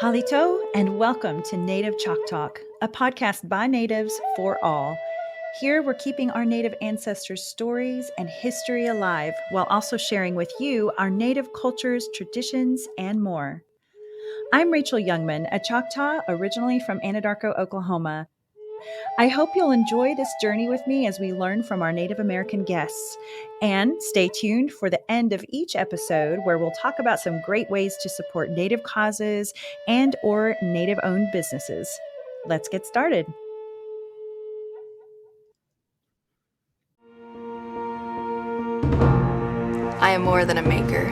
Halito, and welcome to Native Chalk Talk, a podcast by natives for all. Here we're keeping our Native ancestors' stories and history alive while also sharing with you our Native cultures, traditions, and more. I'm Rachel Youngman, a Choctaw originally from Anadarko, Oklahoma. I hope you'll enjoy this journey with me as we learn from our Native American guests. And stay tuned for the end of each episode where we'll talk about some great ways to support Native causes and or Native-owned businesses. Let's get started. I am more than a maker.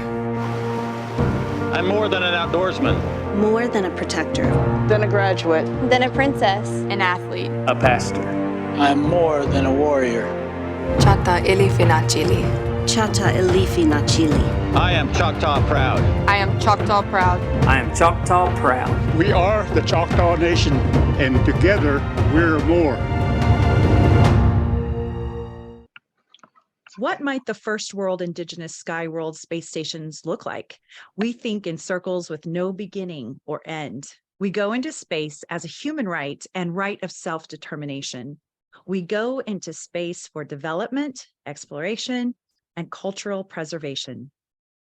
I'm more than an outdoorsman. More than a protector. Than a graduate. Than a princess. An athlete. A pastor. I'm more than a warrior. Chata ilifinachili. Chata ilifinachili. I am Choctaw proud. I am Choctaw proud. I am Choctaw proud. We are the Choctaw Nation, and together we're more. What might the first world Indigenous Skyworld space stations look like? We think in circles with no beginning or end. We go into space as a human right and right of self-determination. We go into space for development, exploration, and cultural preservation.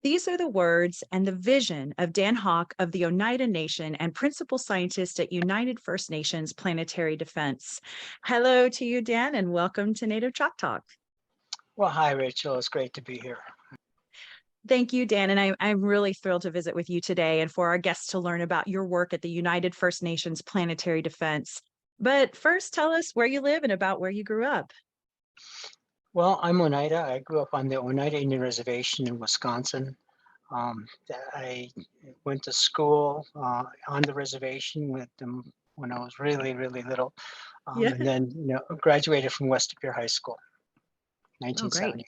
These are the words and the vision of Dan Hawk of the Oneida Nation and principal scientist at United First Nations Planetary Defense. Hello to you, Dan, and welcome to Native Chalk Talk. Well, hi, Rachel. It's great to be here. Thank you, Dan. And I'm really thrilled to visit with you today and for our guests to learn about your work at the United First Nations Planetary Defense. But first, tell us where you live and about where you grew up. Well, I'm Oneida. I grew up on the Oneida Indian Reservation in Wisconsin. I went to school on the reservation with them when I was really, really little. And then, graduated from West Pier High School. 1970. Great.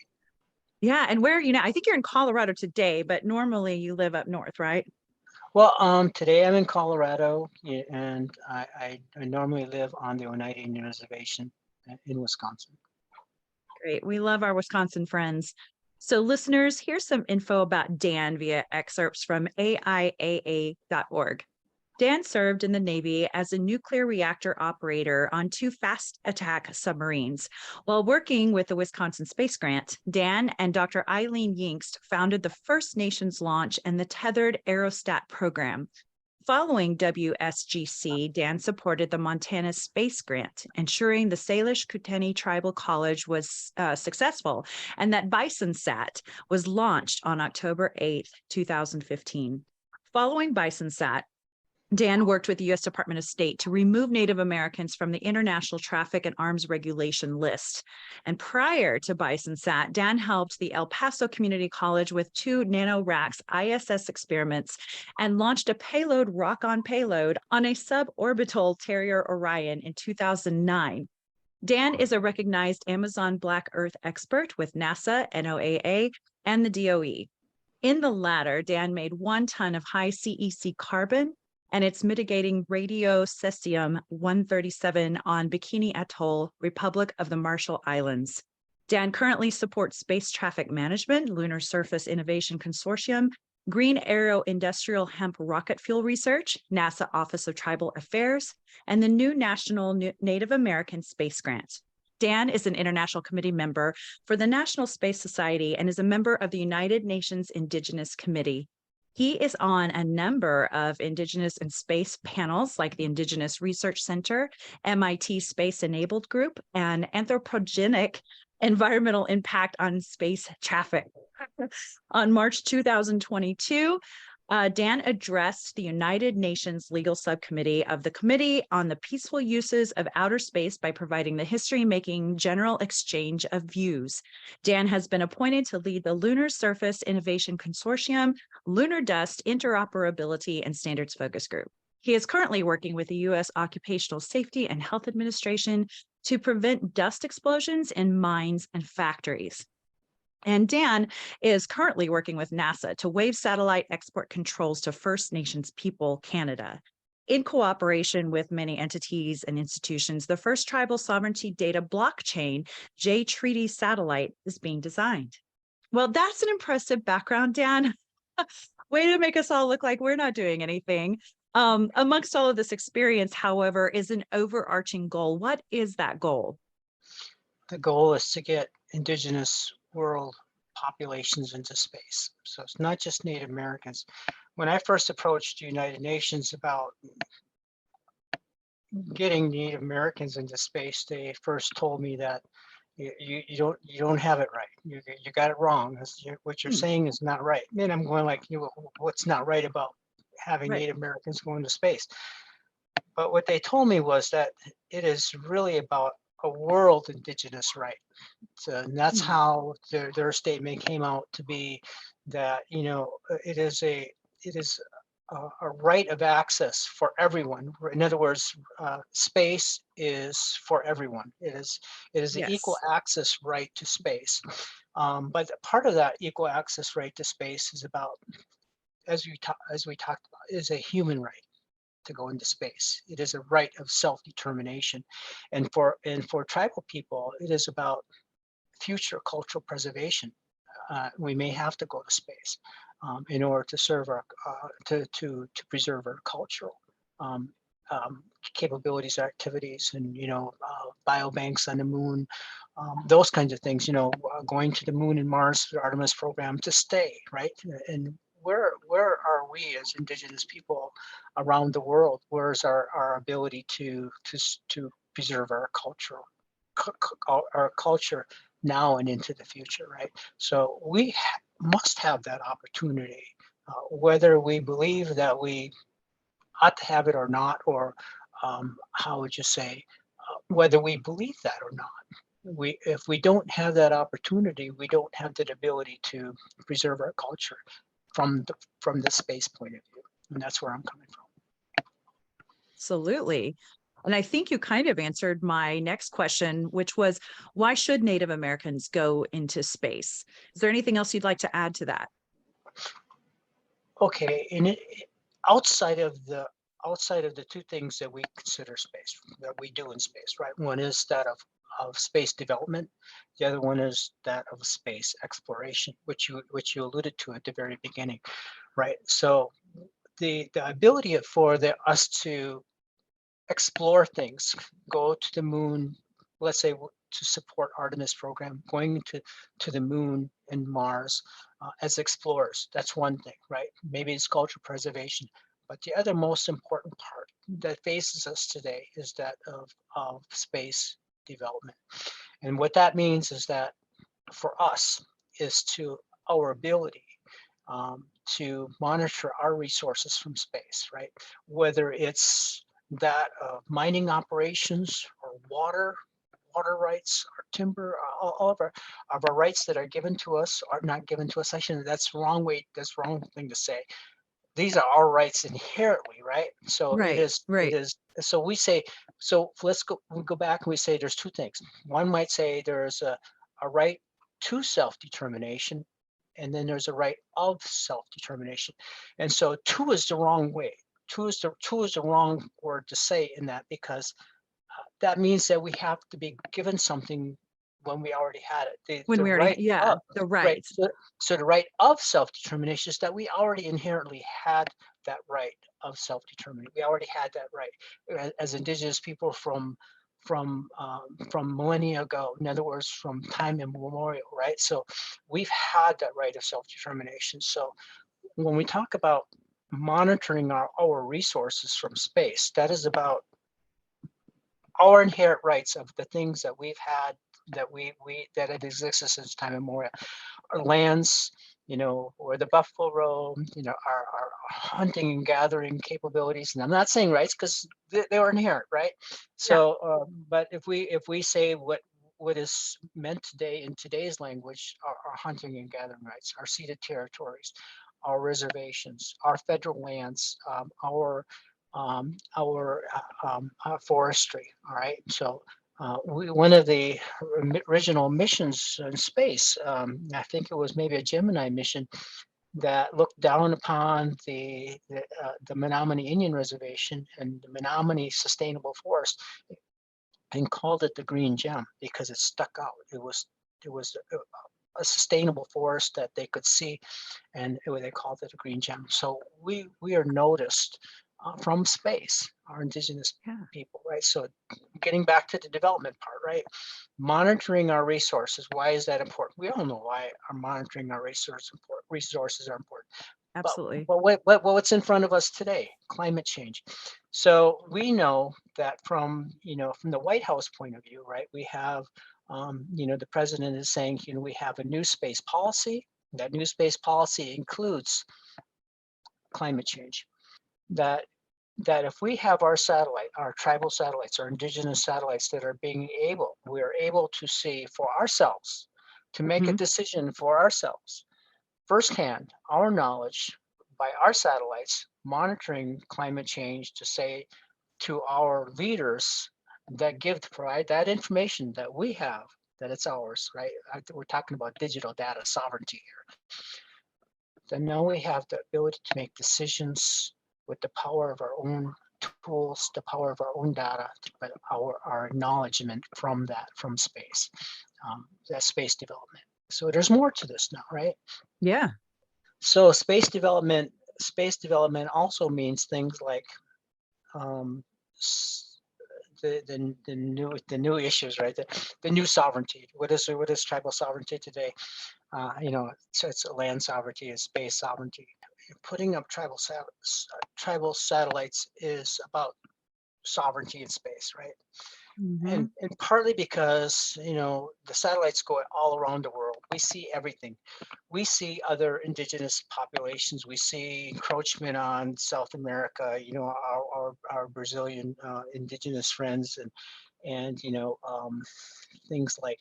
Yeah, and where are you now? I think you're in Colorado today, but normally you live up north, right? Well, today I'm in Colorado, and I normally live on the Oneida Indian Reservation in Wisconsin. Great. We love our Wisconsin friends. So listeners, here's some info about Dan via excerpts from AIAA.org. Dan served in the Navy as a nuclear reactor operator on 2 fast attack submarines. While working with the Wisconsin Space Grant, Dan and Dr. Eileen Yinkst founded the First Nations launch and the Tethered Aerostat program. Following WSGC, Dan supported the Montana Space Grant, ensuring the Salish Kootenai Tribal College was successful and that BisonSat was launched on October 8, 2015. Following BisonSat, Dan worked with the U.S. Department of State to remove Native Americans from the International Traffic and Arms Regulation list. And prior to BisonSat, Dan helped the El Paso Community College with 2 NanoRacks ISS experiments and launched a payload rock-on payload on a suborbital Terrier Orion in 2009. Dan is a recognized Amazon Black Earth expert with NASA, NOAA, and the DOE. In the latter, Dan made 1 ton of high CEC carbon and it's mitigating radiocesium-137 on Bikini Atoll, Republic of the Marshall Islands. Dan currently supports Space Traffic Management, Lunar Surface Innovation Consortium, Green Aero Industrial Hemp Rocket Fuel Research, NASA Office of Tribal Affairs, and the new National Native American Space Grant. Dan is an international committee member for the National Space Society and is a member of the United Nations Indigenous Committee. He is on a number of Indigenous and space panels like the Indigenous Research Center, MIT Space Enabled Group, and Anthropogenic Environmental Impact on Space Traffic. On March 2022, Dan addressed the United Nations Legal Subcommittee of the Committee on the Peaceful Uses of Outer Space by providing the history-making general exchange of views. Dan has been appointed to lead the Lunar Surface Innovation Consortium, Lunar Dust Interoperability and Standards Focus Group. He is currently working with the U.S. Occupational Safety and Health Administration to prevent dust explosions in mines and factories. And Dan is currently working with NASA to waive satellite export controls to First Nations people, Canada. In cooperation with many entities and institutions, the first tribal sovereignty data blockchain, J-Treaty satellite, is being designed. Well, that's an impressive background, Dan. Way to make us all look like we're not doing anything. Amongst all of this experience, however, is an overarching goal. What is that goal? The goal is to get indigenous world populations into space. So it's not just Native Americans. When I first approached the United Nations about getting Native Americans into space, they first told me that you don't have it right. You got it wrong. What you're saying is not right. And I'm going like, what's not right about having Right. Native Americans go into space? But what they told me was that it is really about a world indigenous right. So, and that's how their statement came out to be, that it is a right of access for everyone. In other words, space is for everyone. It is an equal Yes. access right to space. But part of that equal access right to space is about, as we talked about, is a human right to go into space. It is a right of self-determination, and for tribal people, it is about future cultural preservation. We may have to go to space in order to serve our to preserve our cultural um, capabilities, activities, and biobanks on the moon, those kinds of things. Going to the moon and Mars, the Artemis program, to stay, right? And where are we as indigenous people around the world? Where's our ability to preserve our cultural our culture now and into the future, right? So we must have that opportunity, whether we believe that we ought to have it or not, or how would you say, whether we believe that or not. If we don't have that opportunity, we don't have the ability to preserve our culture from the space point of view, and that's where I'm coming from. Absolutely. And I think you kind of answered my next question, which was, why should Native Americans go into space? Is there anything else you'd like to add to that? Okay, and outside of the two things that we consider space, that we do in space, right? One is that of space development. The other one is that of space exploration, which you alluded to at the very beginning, right? So the ability for us to explore things, go to the moon, let's say to support Artemis program, going to the moon and Mars as explorers. That's one thing, right? Maybe it's cultural preservation. But the other most important part that faces us today is that of space development. And what that means is that for us is to our ability to monitor our resources from space, right? Whether it's that of mining operations or water rights or timber, all of our rights that are given to us are not given to us. That's the wrong way. That's the wrong thing to say. These are our rights inherently, right? So Right, it right. is. So we go back and we say there's two things. One might say there's a right to self-determination, and then there's a right of self-determination. And so two is the wrong way. Two is the wrong word to say in that, because that means that we have to be given something when we already had it. When The we already, right yeah, of, the right. right. So the right of self-determination is that we already inherently had that right of self-determination. We already had that right as indigenous people from millennia ago. In other words, from time immemorial, right? So we've had that right of self-determination. So when we talk about monitoring our resources from space, that is about our inherent rights of the things that we've had, that have existed since time immemorial. Our lands, where the buffalo roam, our hunting and gathering capabilities. And I'm not saying rights, because they are inherent, right? Yeah. So, but if we say what is meant today in today's language, our hunting and gathering rights, our ceded territories, our reservations, our federal lands, our forestry. All right. So one of the original missions in space, I think it was maybe a Gemini mission, that looked down upon the Menominee Indian Reservation and the Menominee Sustainable Forest, and called it the Green Gem because it stuck out. It was a sustainable forest that they could see, and they called it a green gem. So we are noticed from space, our indigenous Yeah. people, right? So getting back to the development part, right? Monitoring our resources. Why is that important? We all know why our monitoring our resources are important. Absolutely. But what's in front of us today? Climate change. So we know that from the White House point of view, right? We have the president is saying we have a new space policy. That new space policy includes climate change. That if we have our tribal satellites, our indigenous satellites that are we are able to see for ourselves, to make a decision for ourselves, firsthand, our knowledge by our satellites monitoring climate change to say to our leaders that provide that information that we have, that it's ours, right? We're talking about digital data sovereignty here. Then now we have the ability to make decisions with the power of our own tools, the power of our own data, but our acknowledgement from space, that space development. So there's more to this now, right? Yeah. So space development also means things like the new issues, right? The new sovereignty. What is tribal sovereignty today? So it's land sovereignty, it's space sovereignty. Putting up tribal satellites is about sovereignty in space, right? And partly because the satellites go all around the world. We see everything. We see other indigenous populations. We see encroachment on South America. Our Brazilian indigenous friends, and things like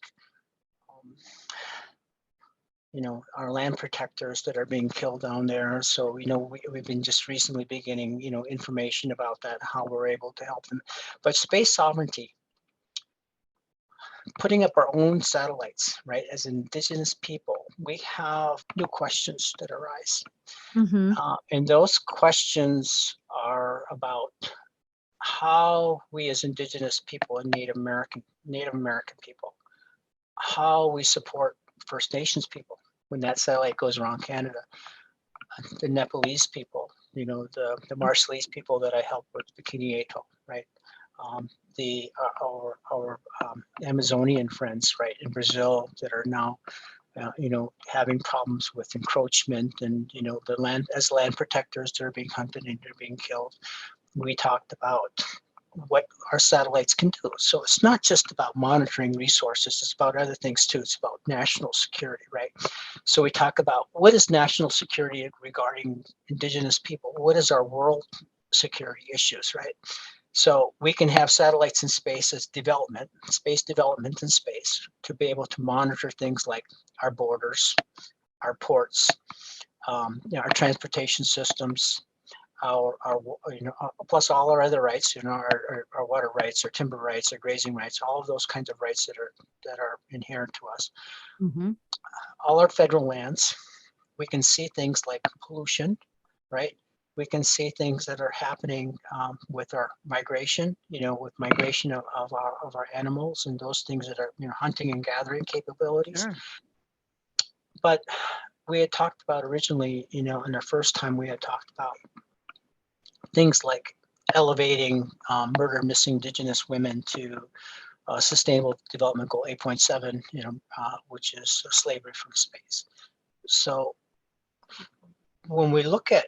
our land protectors that are being killed down there. So we've been just recently beginning information about that, how we're able to help them. But space sovereignty, putting up our own satellites, right? As indigenous people, we have new questions that arise. And those questions are about how we as indigenous people and Native American people, how we support First Nations people when that satellite goes around Canada, the Nepalese people, the Marshallese people that I help with, the Bikini Atoll, right? Our Amazonian friends, right, in Brazil that are now, having problems with encroachment and, the land protectors, they're being hunted and they're being killed. We talked about what our satellites can do. So it's not just about monitoring resources, it's about other things too. It's about national security, right? So we talk about what is national security regarding indigenous people? What is our world security issues, right? So we can have satellites in space as space development in space to be able to monitor things like our borders, our ports, our transportation systems, plus all our other rights, our water rights, our timber rights, our grazing rights, all of those kinds of rights that are inherent to us. All our federal lands, we can see things like pollution, right? We can see things that are happening with our migration, with migration of our animals and those things that are hunting and gathering capabilities. Sure. But we had talked about originally, in our first time, we had talked about things like elevating murder missing indigenous women to Sustainable Development Goal 8.7, which is slavery from space. So when we look at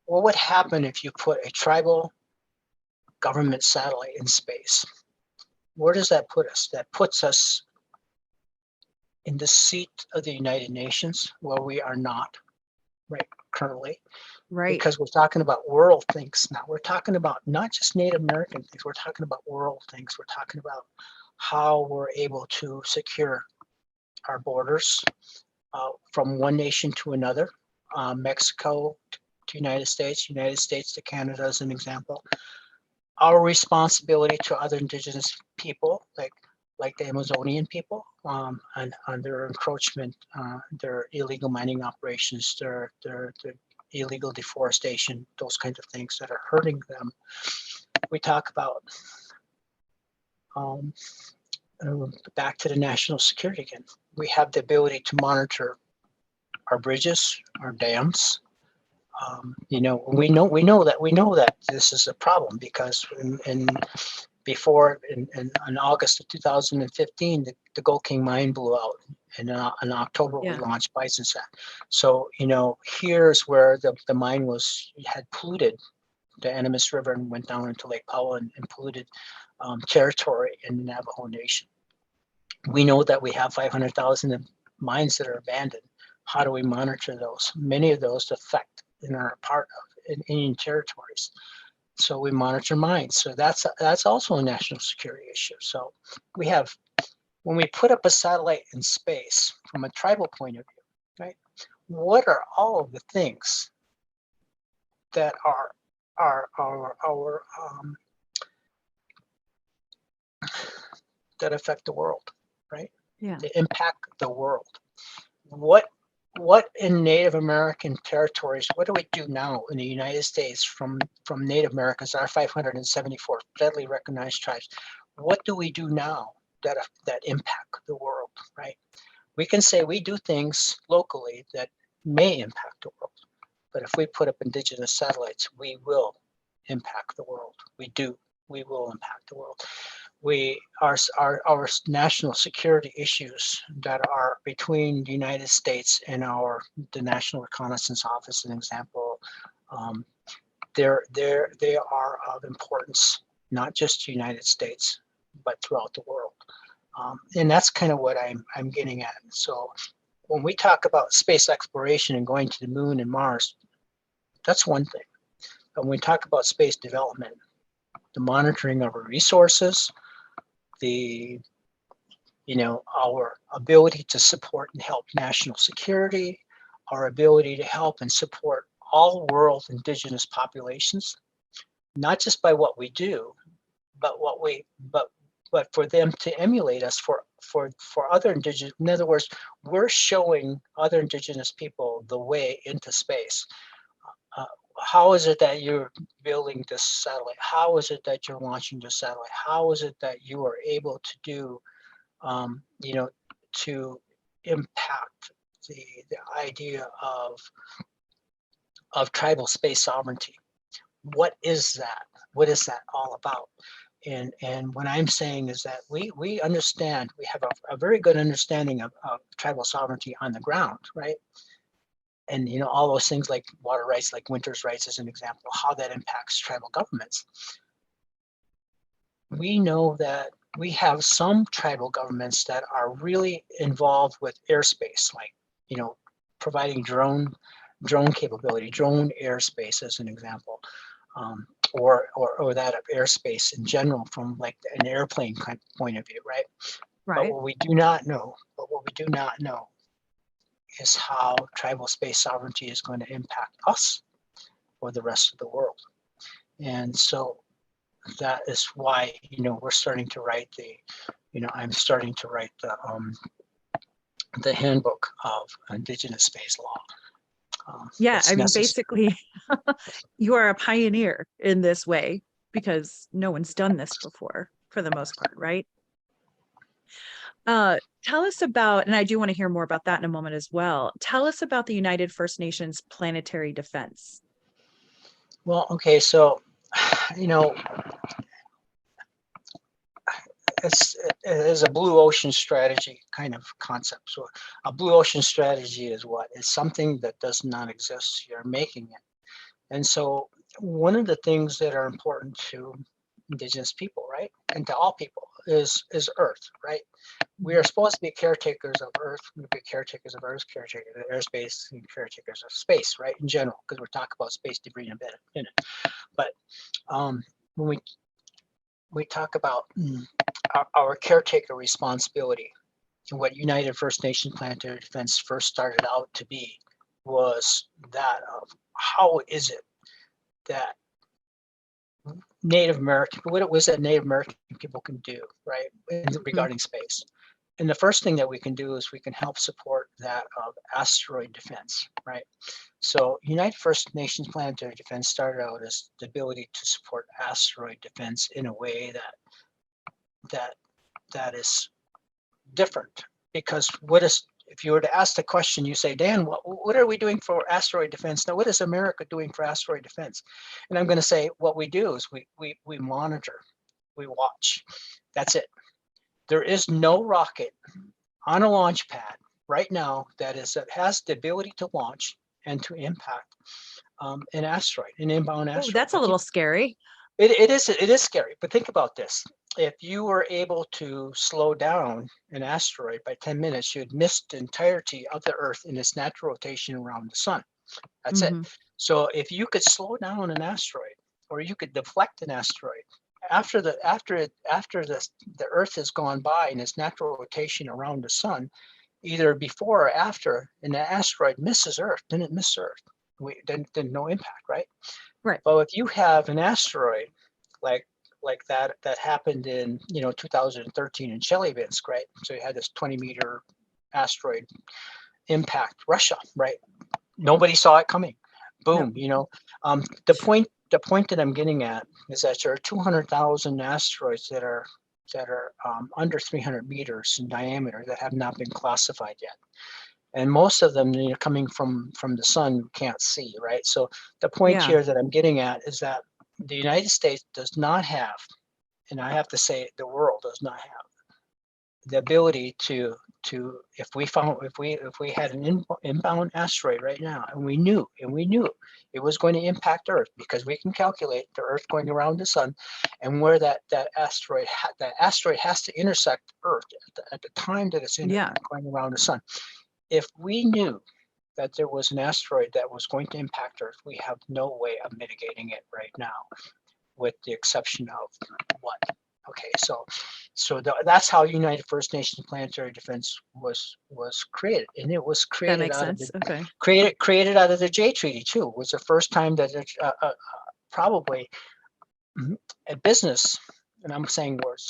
what would happen if you put a tribal government satellite in space, where does that put us? That puts us in the seat of the United Nations, where we are not right currently. Right. Because we're talking about world things now. We're talking about not just Native American things. We're talking about world things. We're talking about how we're able to secure our borders from one nation to another, Mexico to United States to Canada as an example. Our responsibility to other indigenous people, like the Amazonian people, and their encroachment, their illegal mining operations, their illegal deforestation, those kinds of things that are hurting them. We talk about back to the national security again. We have the ability to monitor our bridges, our dams, You know, we know that this is a problem because in August of 2015, the Gold King mine blew out, and in October we Yeah. launched Bison Sat. So you know, here's where the mine had polluted the Animas River and went down into Lake Powell and polluted territory in the Navajo Nation. We know that we have 500,000 mines that are abandoned. How do we monitor those? Many of those affect and are part of Indian territories. So we monitor mines. So that's also a national security issue. So we have, when we put up a satellite in space from a tribal point of view, right? What are all of the things that are that affect the world, right? Yeah. That impact the world. What in Native American territories, what do we do now in the United States from Native Americans, our 574 federally recognized tribes? What do we do now that impact the world, right? We can say we do things locally that may impact the world, but if we put up indigenous satellites, we will impact the world. We will impact the world. Our national security issues that are between the United States and the National Reconnaissance Office, an example, they are of importance not just to the United States but throughout the world, and that's kind of what I'm getting at. So when we talk about space exploration and going to the moon and Mars, that's one thing. But when we talk about space development, the monitoring of our resources, our ability to support and help national security, our ability to help and support all world indigenous populations, not just by what we do, but but for them to emulate us for other indigenous. In other words, we're showing other indigenous people the way into space. How is it that you're building this satellite? How is it that you're launching this satellite? How is it that you are able to do, to impact the idea of tribal space sovereignty? What is that? What is that all about? And what I'm saying is that we understand, we have a very good understanding of tribal sovereignty on the ground, right? And all those things like water rights, like winters rights as an example, how that impacts tribal governments. We know that we have some tribal governments that are really involved with airspace, like providing drone capability, drone airspace as an example, or that of airspace in general from like an airplane kind of point of view, right? Right. But what we do not know is how tribal space sovereignty is going to impact us or the rest of the world. And so that is why, we're starting to write I'm starting to write the handbook of Indigenous space law. Yeah. It's I mean, necessary. basically, you are a pioneer in this way because no one's done this before for the most part, right? Tell us about, and I do want to hear more about that in a moment as well. Tell us about the United First Nations Planetary Defense. Well, okay, so, it is a blue ocean strategy kind of concept. So a blue ocean strategy is what? It's something that does not exist. You're making it. And so one of the things that are important to Indigenous people, right, and to all people is Earth, right? We are supposed to be caretakers of Earth. We be caretakers of Earth, caretakers of airspace, and caretakers of space, right, in general, because we're talking about space debris in a minute. But when we talk about our caretaker responsibility, and what United First Nation Planetary Defense first started out to be was that of how is it that Native American, what it was that Native American people can do, right, regarding space. And the first thing that we can do is we can help support that of asteroid defense, right? So United First Nations Planetary Defense started out as the ability to support asteroid defense in a way that is different, because what is if you were to ask the question, you say, Dan, what are we doing for asteroid defense? Now, what is America doing for asteroid defense? And I'm going to say, what we do is we monitor, we watch. That's it. There is no rocket on a launch pad right now that has the ability to launch and to impact an asteroid, an inbound Oh, asteroid. that's a little scary. It is scary, but think about this. If you were able to slow down an asteroid by 10 minutes, you'd miss the entirety of the Earth in its natural rotation around the sun. That's it. So if you could slow down an asteroid, or you could deflect an asteroid after the Earth has gone by in its natural rotation around the sun, either before or after, and the asteroid misses Earth, then it misses Earth. Then no impact, right? Right. But if you have an asteroid like that happened in 2013 in Chelyabinsk, right? So you had this 20-meter asteroid impact Russia, right? Nobody saw it coming. Boom. The point that I'm getting at is that there are 200,000 asteroids that are under 300 meters in diameter that have not been classified yet. And most of them, coming from the sun, can't see, right? So the point here that I'm getting at is that the United States does not have, and I have to say the world does not have, the ability to if we had an inbound asteroid right now, and we knew it was going to impact Earth, because we can calculate the Earth going around the sun and where that asteroid has to intersect Earth at the time that it's going around the sun. If we knew that there was an asteroid that was going to impact Earth, we have no way of mitigating it right now, with the exception of what? Okay, so that's how United First Nations Planetary Defense was created, and it was created created out of the Jay Treaty too. It was the first time that probably a business, and I'm saying words,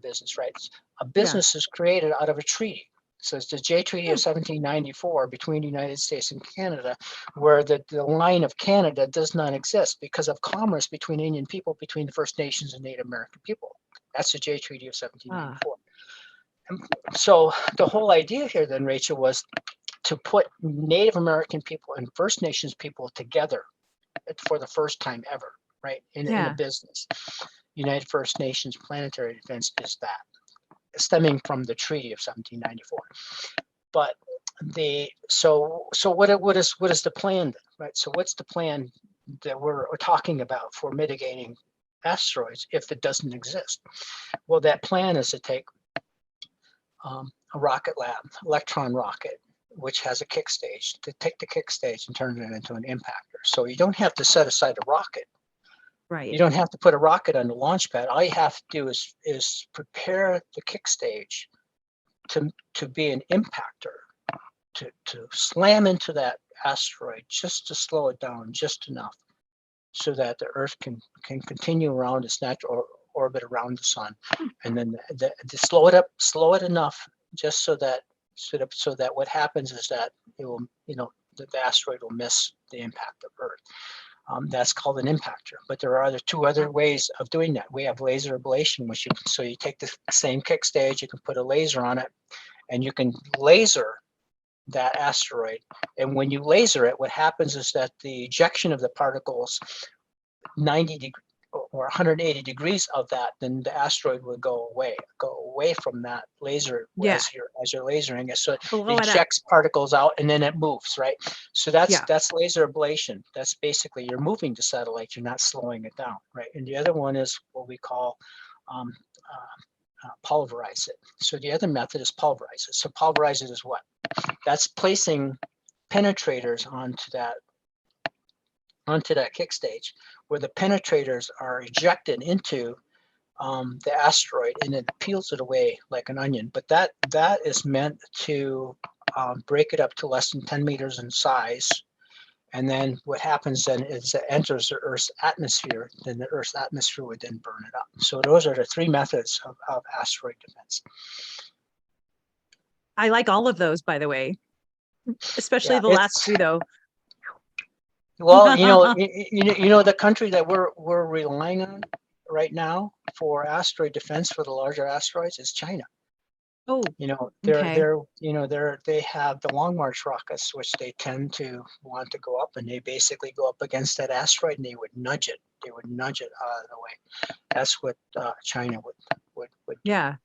business, right? A business is created out of a treaty. So it's the Jay Treaty of 1794 between the United States and Canada, where the line of Canada does not exist because of commerce between Indian people, between the First Nations and Native American people. That's the Jay Treaty of 1794. And so the whole idea here then, Rachel, was to put Native American people and First Nations people together for the first time ever, right? In a business. United First Nations Planetary Defense is that, stemming from the Treaty of 1794. But what is the plan then, right? So what's the plan that we're talking about for mitigating asteroids if it doesn't exist? Well, that plan is to take a rocket lab, electron rocket, which has a kick stage, to take the kick stage and turn it into an impactor. So you don't have to set aside a rocket. Right. You don't have to put a rocket on the launch pad. All you have to do is prepare the kick stage to be an impactor, to slam into that asteroid, just to slow it down just enough, so that the Earth can continue around its natural orbit around the sun, and then to slow it enough, just so that what happens is that it will, the asteroid will miss the impact of Earth. That's called an impactor. But there are two other ways of doing that. We have laser ablation, so you take the same kick stage, you can put a laser on it, and you can laser that asteroid. And when you laser it, what happens is that the ejection of the particles, 90 or 180 degrees of that, then the asteroid would go away from that laser as you're lasering it. So it ejects particles out and then it moves, right? So that's laser ablation. That's basically you're moving the satellite, you're not slowing it down, right? And the other one is what we call pulverize it. So the other method is pulverize it. So pulverize it is what? That's placing penetrators onto that kick stage, where the penetrators are ejected into the asteroid, and it peels it away like an onion. But that is meant to break it up to less than 10 meters in size. And then what happens then is it enters the Earth's atmosphere, then the Earth's atmosphere would then burn it up. So those are the three methods of asteroid defense. I like all of those, by the way, especially the last two, though. Well, the country that we're relying on right now for asteroid defense for the larger asteroids is China. Oh, okay. They have the Long March rockets, which they tend to want to go up, and they basically go up against that asteroid and they would nudge it. They would nudge it out of the way. That's what China would do. Yeah.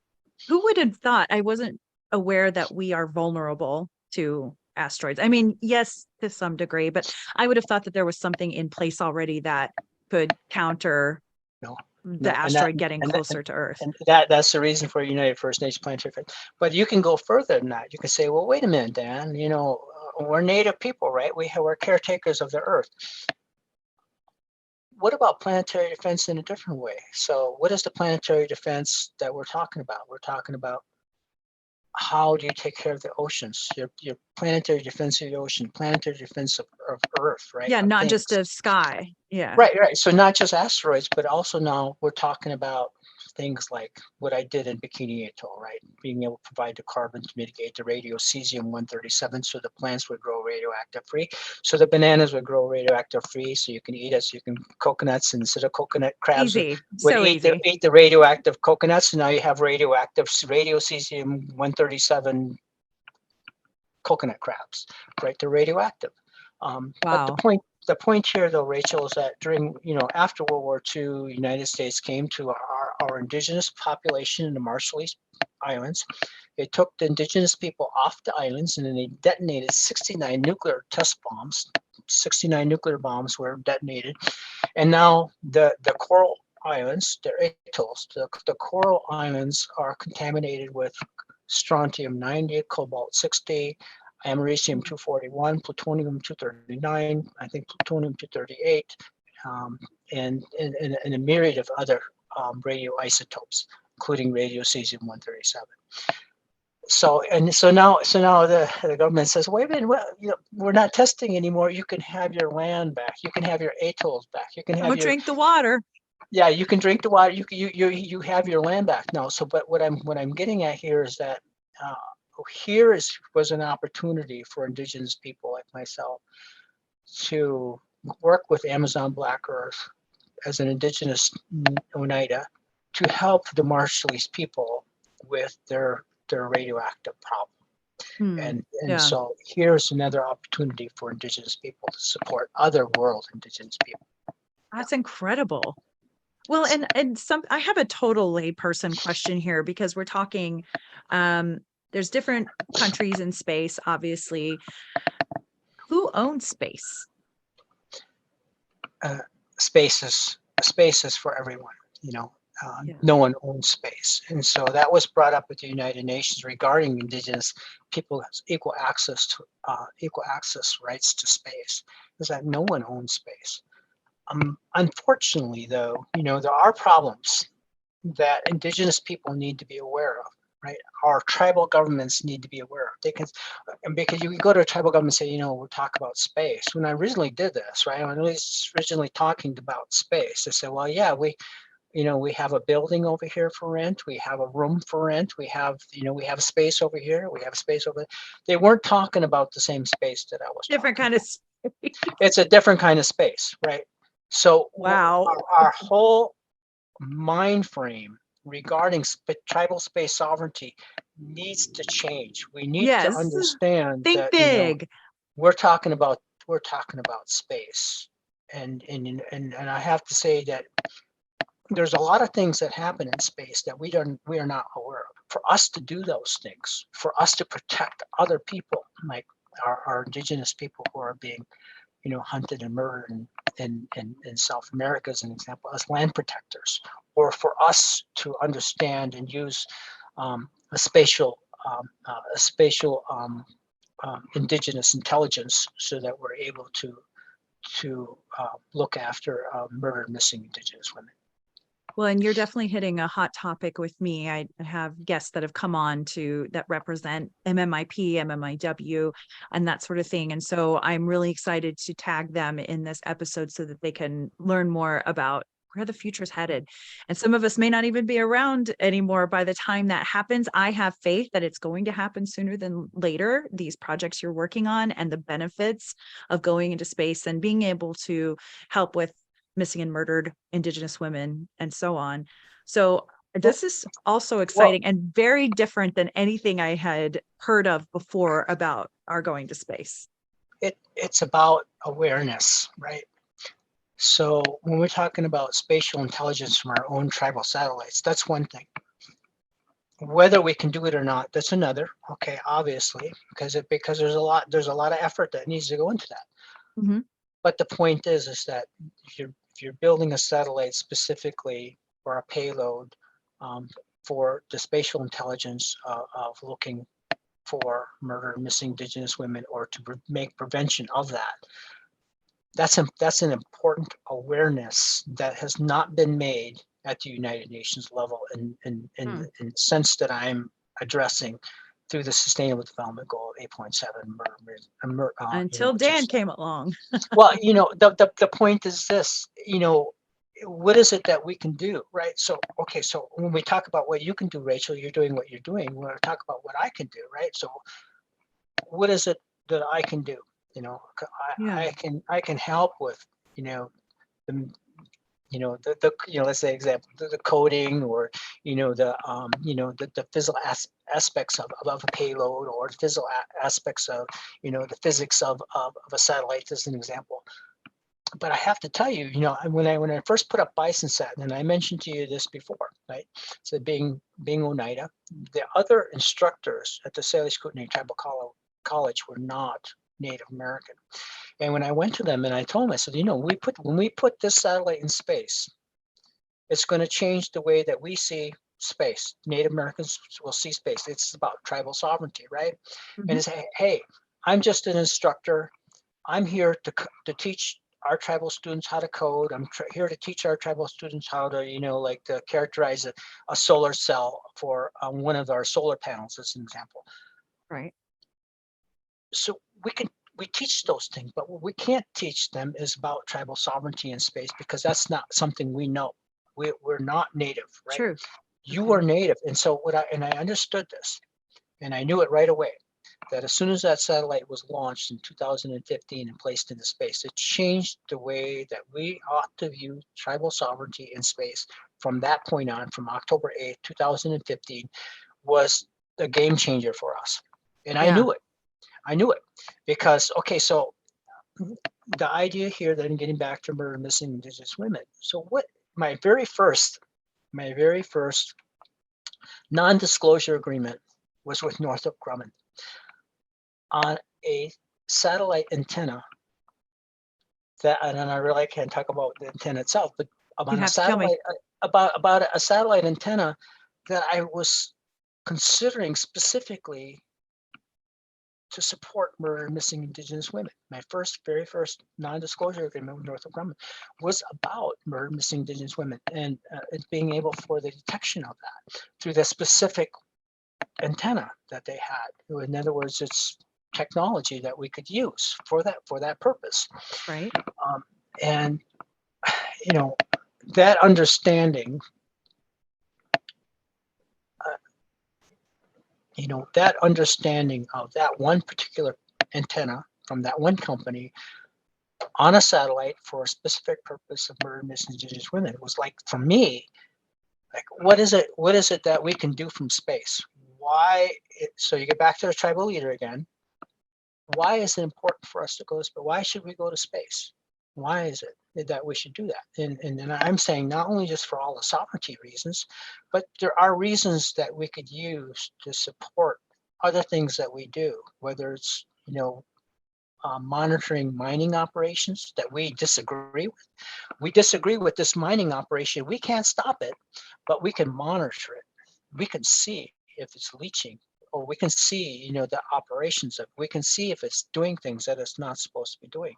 Who would have thought? I wasn't aware that we are vulnerable to asteroids. I mean, yes, to some degree, but I would have thought that there was something in place already that could counter No, the no, and that asteroid getting and closer to Earth. and that's the reason for United First Nations Planetary Defense. But you can go further than that. You can say, well, wait a minute, Dan. We're Native people, right? We're caretakers of the Earth. What about planetary defense in a different way? So what is the planetary defense that we're talking about? We're talking about how do you take care of the oceans? Your planetary defense of the ocean, planetary defense of Earth, right? Yeah, Of not things. just of sky. Yeah. Right. So not just asteroids, but also now we're talking about things like what I did in Bikini Atoll, right? Being able to provide the carbon to mitigate the radiocesium-137 so the plants would grow radioactive free, so the bananas would grow radioactive free, so you can eat it, so you can coconuts instead of coconut crabs Easy. would So eat easy. the radioactive coconuts, and now you have radioactive radiocesium-137 coconut crabs, right? They're radioactive. But Wow. the point here, though, Rachel, is that after World War II, United States came to our indigenous population in the Marshallese Islands. They took the indigenous people off the islands, and then they detonated 69 nuclear test bombs. 69 nuclear bombs were detonated, and now the coral islands, the atolls, the coral islands are contaminated with strontium 90, cobalt 60, americium 241, plutonium 239, I think plutonium 238, and a myriad of other radioisotopes, including radiocesium 137. So now the government says, wait a minute, well, we're not testing anymore. You can have your land back. You can have your atolls back. You can have Don't drink the water. yeah, you can drink the water. You have your land back now. So, but what I'm getting at here is that was an opportunity for indigenous people like myself to work with Amazon Black Earth as an indigenous Oneida to help the Marshallese people with their radioactive problem. And Yeah. so here's another opportunity for indigenous people to support other world indigenous people. That's incredible. Well, and I have a total layperson question here because we're talking, there's different countries in space, obviously. Who owns space? Spaces for everyone, Yeah. no one owns space. And so that was brought up with the United Nations regarding indigenous people's equal access rights to space, is that no one owns space. Unfortunately, though, there are problems that indigenous people need to be aware of, right? Our tribal governments need to be aware of. Because you can go to a tribal government and say, we'll talk about space. When I originally did this, right, I was originally talking about space. They said, well, yeah, we have a building over here for rent. We have a room for rent. We have space over here. We have space over there. They weren't talking about the same space that I was Different talking kind of about. It's a different kind of space, right? So wow. our whole mind frame regarding tribal space sovereignty needs to change. We need to Yes. understand Think that big. we're talking about space, and I have to say that there's a lot of things that happen in space that we are not aware of. For us to do those things, for us to protect other people, like our indigenous people who are being hunted and murdered in South America, as an example, as land protectors, or for us to understand and use a spatial indigenous intelligence, so that we're able to look after murdered, missing indigenous women. Well, and you're definitely hitting a hot topic with me. I have guests that have come on that represent MMIP, MMIW, and that sort of thing. And so I'm really excited to tag them in this episode so that they can learn more about where the future's headed. And some of us may not even be around anymore by the time that happens. I have faith that it's going to happen sooner than later, these projects you're working on and the benefits of going into space and being able to help with missing and murdered Indigenous women and so on. So This is also exciting and very different than anything I had heard of before about our going to space. It's about awareness, right? So when we're talking about spatial intelligence from our own tribal satellites, that's one thing. Whether we can do it or not, that's another. Okay, obviously, because there's a lot of effort that needs to go into that. Mm-hmm. But the point is that if you're building a satellite specifically or a payload for the spatial intelligence of looking for murder, missing Indigenous women, or to make prevention of that, that's an important awareness that has not been made at the United Nations level in the sense that I'm addressing through the Sustainable Development Goal of 8.7. Until Dan came along. Well, the point is this, what is it that we can do, right? So, okay, so when we talk about what you can do, Rachel, you're doing what you're doing. We're going to talk about what I can do, right? So what is it that I can do? I can help with, let's say example, the coding or, the physical aspects of a payload, or the physical aspects of, the physics of a satellite as an example. But I have to tell you, when I first put up BisonSat, and I mentioned to you this before, right? So being Oneida, the other instructors at the Salish Kootenai Tribal College were not Native American. And when I went to them and I told them, I said, when we put this satellite in space, it's going to change the way that we see space. Native Americans will see space. It's about tribal sovereignty, right? Mm-hmm. And it's, hey, I'm just an instructor. I'm here to teach our tribal students how to code. I'm here to teach our tribal students how to, to characterize a solar cell for one of our solar panels, as an example. Right. So we teach those things, but what we can't teach them is about tribal sovereignty in space, because that's not something we know. We're not Native, right? True. You are Native. And so I understood this, and I knew it right away, that as soon as that satellite was launched in 2015 and placed into space, it changed the way that we ought to view tribal sovereignty in space. From that point on, from October 8th, 2015, was a game changer for us. And I knew it because, okay, so the idea here that I'm getting back to murder, missing Indigenous women. So what my very first non-disclosure agreement was with Northrop Grumman on a satellite antenna that, and I really can't talk about the antenna itself, but about a satellite, about a satellite antenna that I was considering specifically to support murder and missing Indigenous women. My very first non-disclosure agreement with Northrop Grumman was about murder and missing Indigenous women, and it being able for the detection of that through the specific antenna that they had. In other words, it's technology that we could use for that purpose. Right. And that understanding, that understanding of that one particular antenna from that one company on a satellite for a specific purpose of murder and missing Indigenous women was, like, for me, like, what is it that we can do from space? So you get back to the tribal leader again. Why is it important for us to go to space? Why should we go to space? Why is it that we should do that? And I'm saying not only just for all the sovereignty reasons, but there are reasons that we could use to support other things that we do, whether it's, monitoring mining operations that we disagree with. We disagree with this mining operation. We can't stop it, but we can monitor it. We can see if it's leaching, or we can see, the operations of, we can see if it's doing things that it's not supposed to be doing,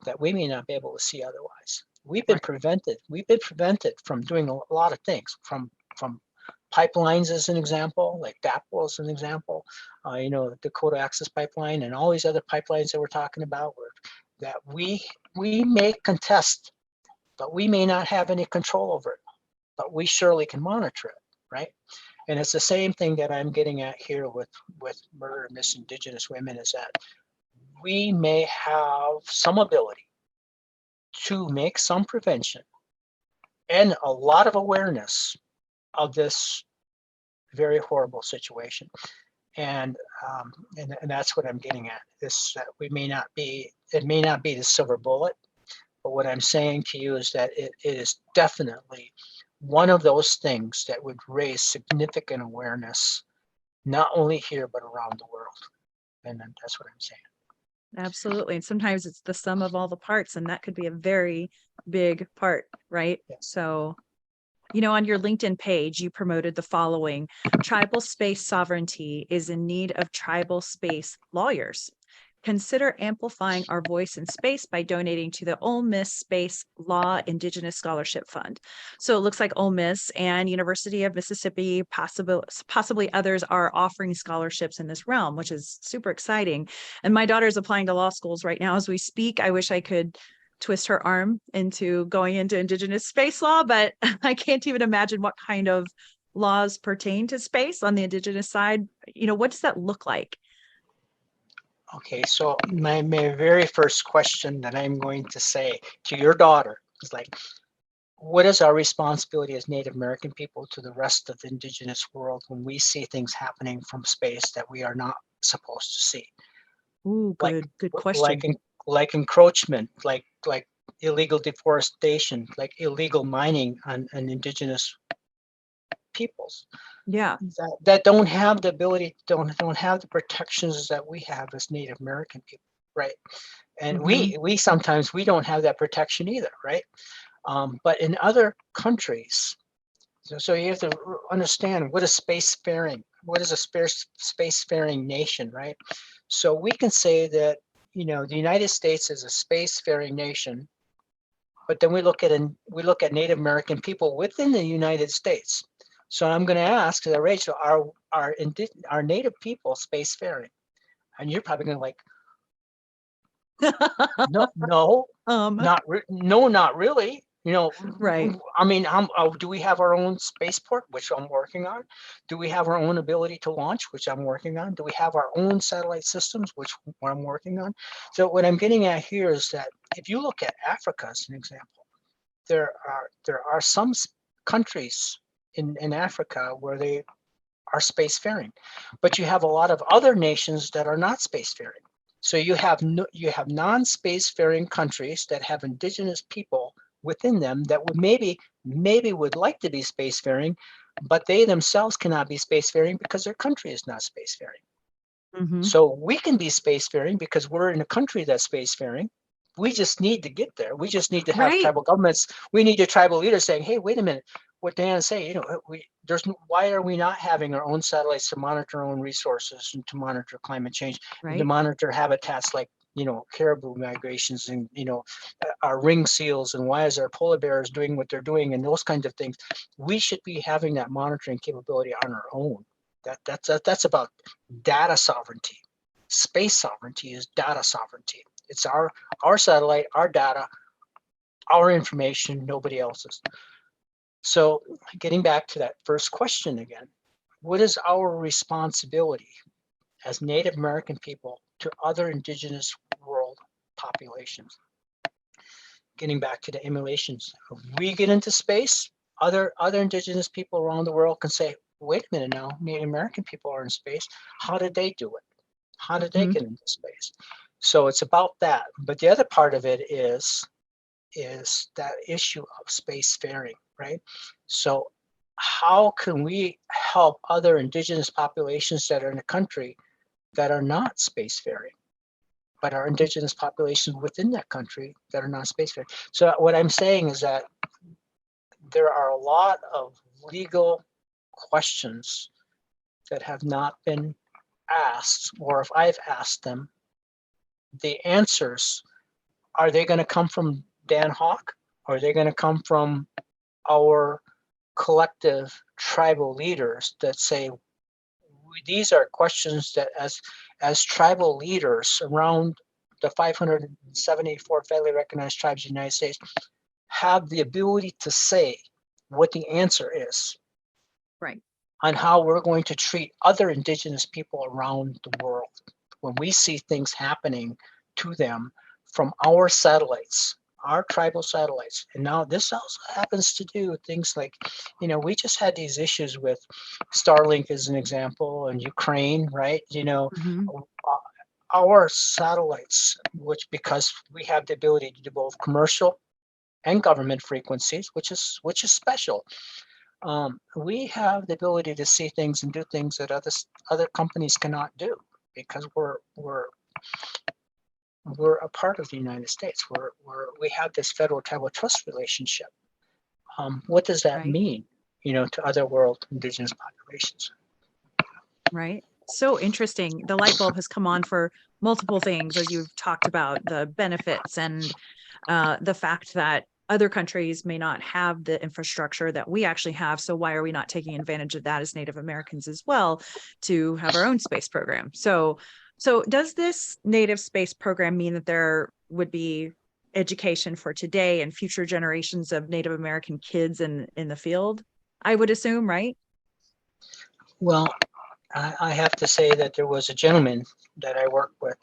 that we may not be able to see otherwise. We've been prevented from doing a lot of things, from pipelines as an example, like DAPL as an example, the Dakota Access Pipeline and all these other pipelines that we're talking about, that we may contest, but we may not have any control over it, but we surely can monitor it, right? And it's the same thing that I'm getting at here with murder and missing Indigenous women, is that we may have some ability to make some prevention and a lot of awareness of this very horrible situation. And that's what I'm getting at. This it may not be the silver bullet, but what I'm saying to you is that it is definitely one of those things that would raise significant awareness, not only here but around the world. And that's what I'm saying. Absolutely. And sometimes it's the sum of all the parts, and that could be a very big part, right? Yeah. So, on your LinkedIn page, you promoted the following: tribal space sovereignty is in need of tribal space lawyers. Consider amplifying our voice in space by donating to the Ole Miss Space Law Indigenous Scholarship Fund. So it looks like Ole Miss and University of Mississippi, possibly others, are offering scholarships in this realm, which is super exciting. And my daughter's applying to law schools right now as we speak. I wish I could twist her arm into going into Indigenous space law, but I can't even imagine what kind of laws pertain to space on the Indigenous side. What does that look like? Okay, so my very first question that I'm going to say to your daughter is like, what is our responsibility as Native American people to the rest of the Indigenous world when we see things happening from space that we are not supposed to see? Ooh, good question. Like encroachment, like illegal deforestation, like illegal mining on Indigenous peoples. Yeah. That don't have the ability, don't have the protections that we have as Native American people, right? And we sometimes we don't have that protection either, right? But in other countries, so you have to understand what is spacefaring, what is a spacefaring nation, right? So we can say that the United States is a spacefaring nation, but then we look at Native American people within the United States. So I'm going to ask Rachel, are Native people spacefaring? And you're probably going to no, not really. Right. I mean, do we have our own spaceport, which I'm working on? Do we have our own ability to launch, which I'm working on? Do we have our own satellite systems, which I'm working on? So what I'm getting at here is that if you look at Africa as an example, there are some countries in Africa where they are spacefaring, but you have a lot of other nations that are not spacefaring. So you have non-spacefaring countries that have indigenous people within them that would maybe would like to be spacefaring, but they themselves cannot be spacefaring because their country is not spacefaring. So we can be spacefaring because we're in a country that's spacefaring. We just need to get there. We just need to have tribal governments. We need tribal leaders saying, "Hey, wait a minute." What Dan say, why are we not having our own satellites to monitor our own resources and to monitor climate change, and to monitor habitats like caribou migrations and our ring seals, and why is our polar bears doing what they're doing, and those kinds of things. We should be having that monitoring capability on our own. That's about data sovereignty. Space sovereignty is data sovereignty. It's our satellite, our data, our information, nobody else's. So getting back to that first question again, what is our responsibility as Native American people to other indigenous world populations? Getting back to the emulations, if we get into space, other indigenous people around the world can say, wait a minute now, Native American people are in space. How did they do it? How did they get into space? So it's about that. But the other part of it is that issue of spacefaring, right? So how can we help other indigenous populations that are in the country that are not spacefaring, but are indigenous populations within that country that are not spacefaring? So what I'm saying is that there are a lot of legal questions that have not been asked, or if I've asked them, the answers, are they going to come from Dan Hawk? Or are they going to come from our collective tribal leaders that say, these are questions that as tribal leaders around the 574 federally recognized tribes of the United States have the ability to say what the answer is, right, on how we're going to treat other indigenous people around the world when we see things happening to them from our satellites, our tribal satellites. And now this also happens to do things like, we just had these issues with Starlink as an example, and Ukraine, right? Mhm. Our satellites, which because we have the ability to do both commercial and government frequencies, which is special. We have the ability to see things and do things that other companies cannot do because we're a part of the United States. We have this federal tribal trust relationship. What does that Right. mean, to other world indigenous populations? Right. So interesting. The light bulb has come on for multiple things, as you've talked about the benefits and the fact that other countries may not have the infrastructure that we actually have. So why are we not taking advantage of that as Native Americans as well to have our own space program? So does this Native space program mean that there would be education for today and future generations of Native American kids in the field? I would assume, right? Well, I have to say that there was a gentleman that I worked with,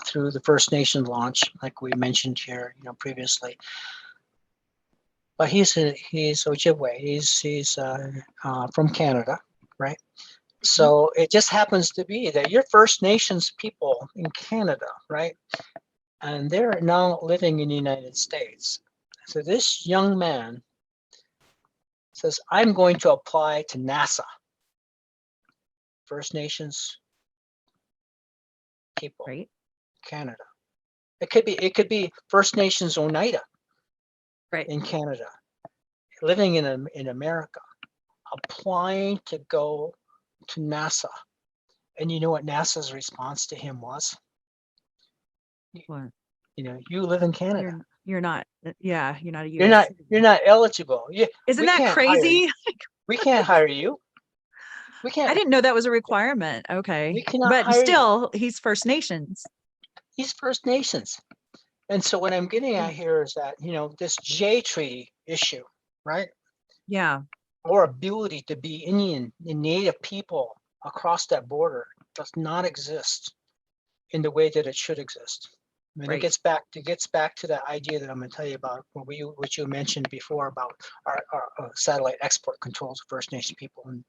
through the First Nation launch, like we mentioned here, previously. But he's Ojibwe. He's from Canada, right? So it just happens to be that you're First Nations people in Canada, right? And they're now living in the United States. So this young man says, I'm going to apply to NASA. First Nations people, Right. Canada. It could be First Nations Oneida Right. in Canada, living in America, applying to go to NASA. And you know what NASA's response to him was? What? You live in Canada. You're not, yeah, you're not a You're US not you're citizen. not eligible. Isn't We that can't hire you. crazy? We can't hire you. We I can't. didn't know that was a requirement. Okay. We cannot But hire you. still, he's First Nations. He's First Nations. And so what I'm getting Yeah. at here is that this J Treaty issue, right? Yeah. Or ability to be Indian and Native people across that border does not exist in the way that it should exist. I mean, Right. it gets back to that idea that I'm going to tell you about, what you mentioned before about our satellite export controls of First Nation people and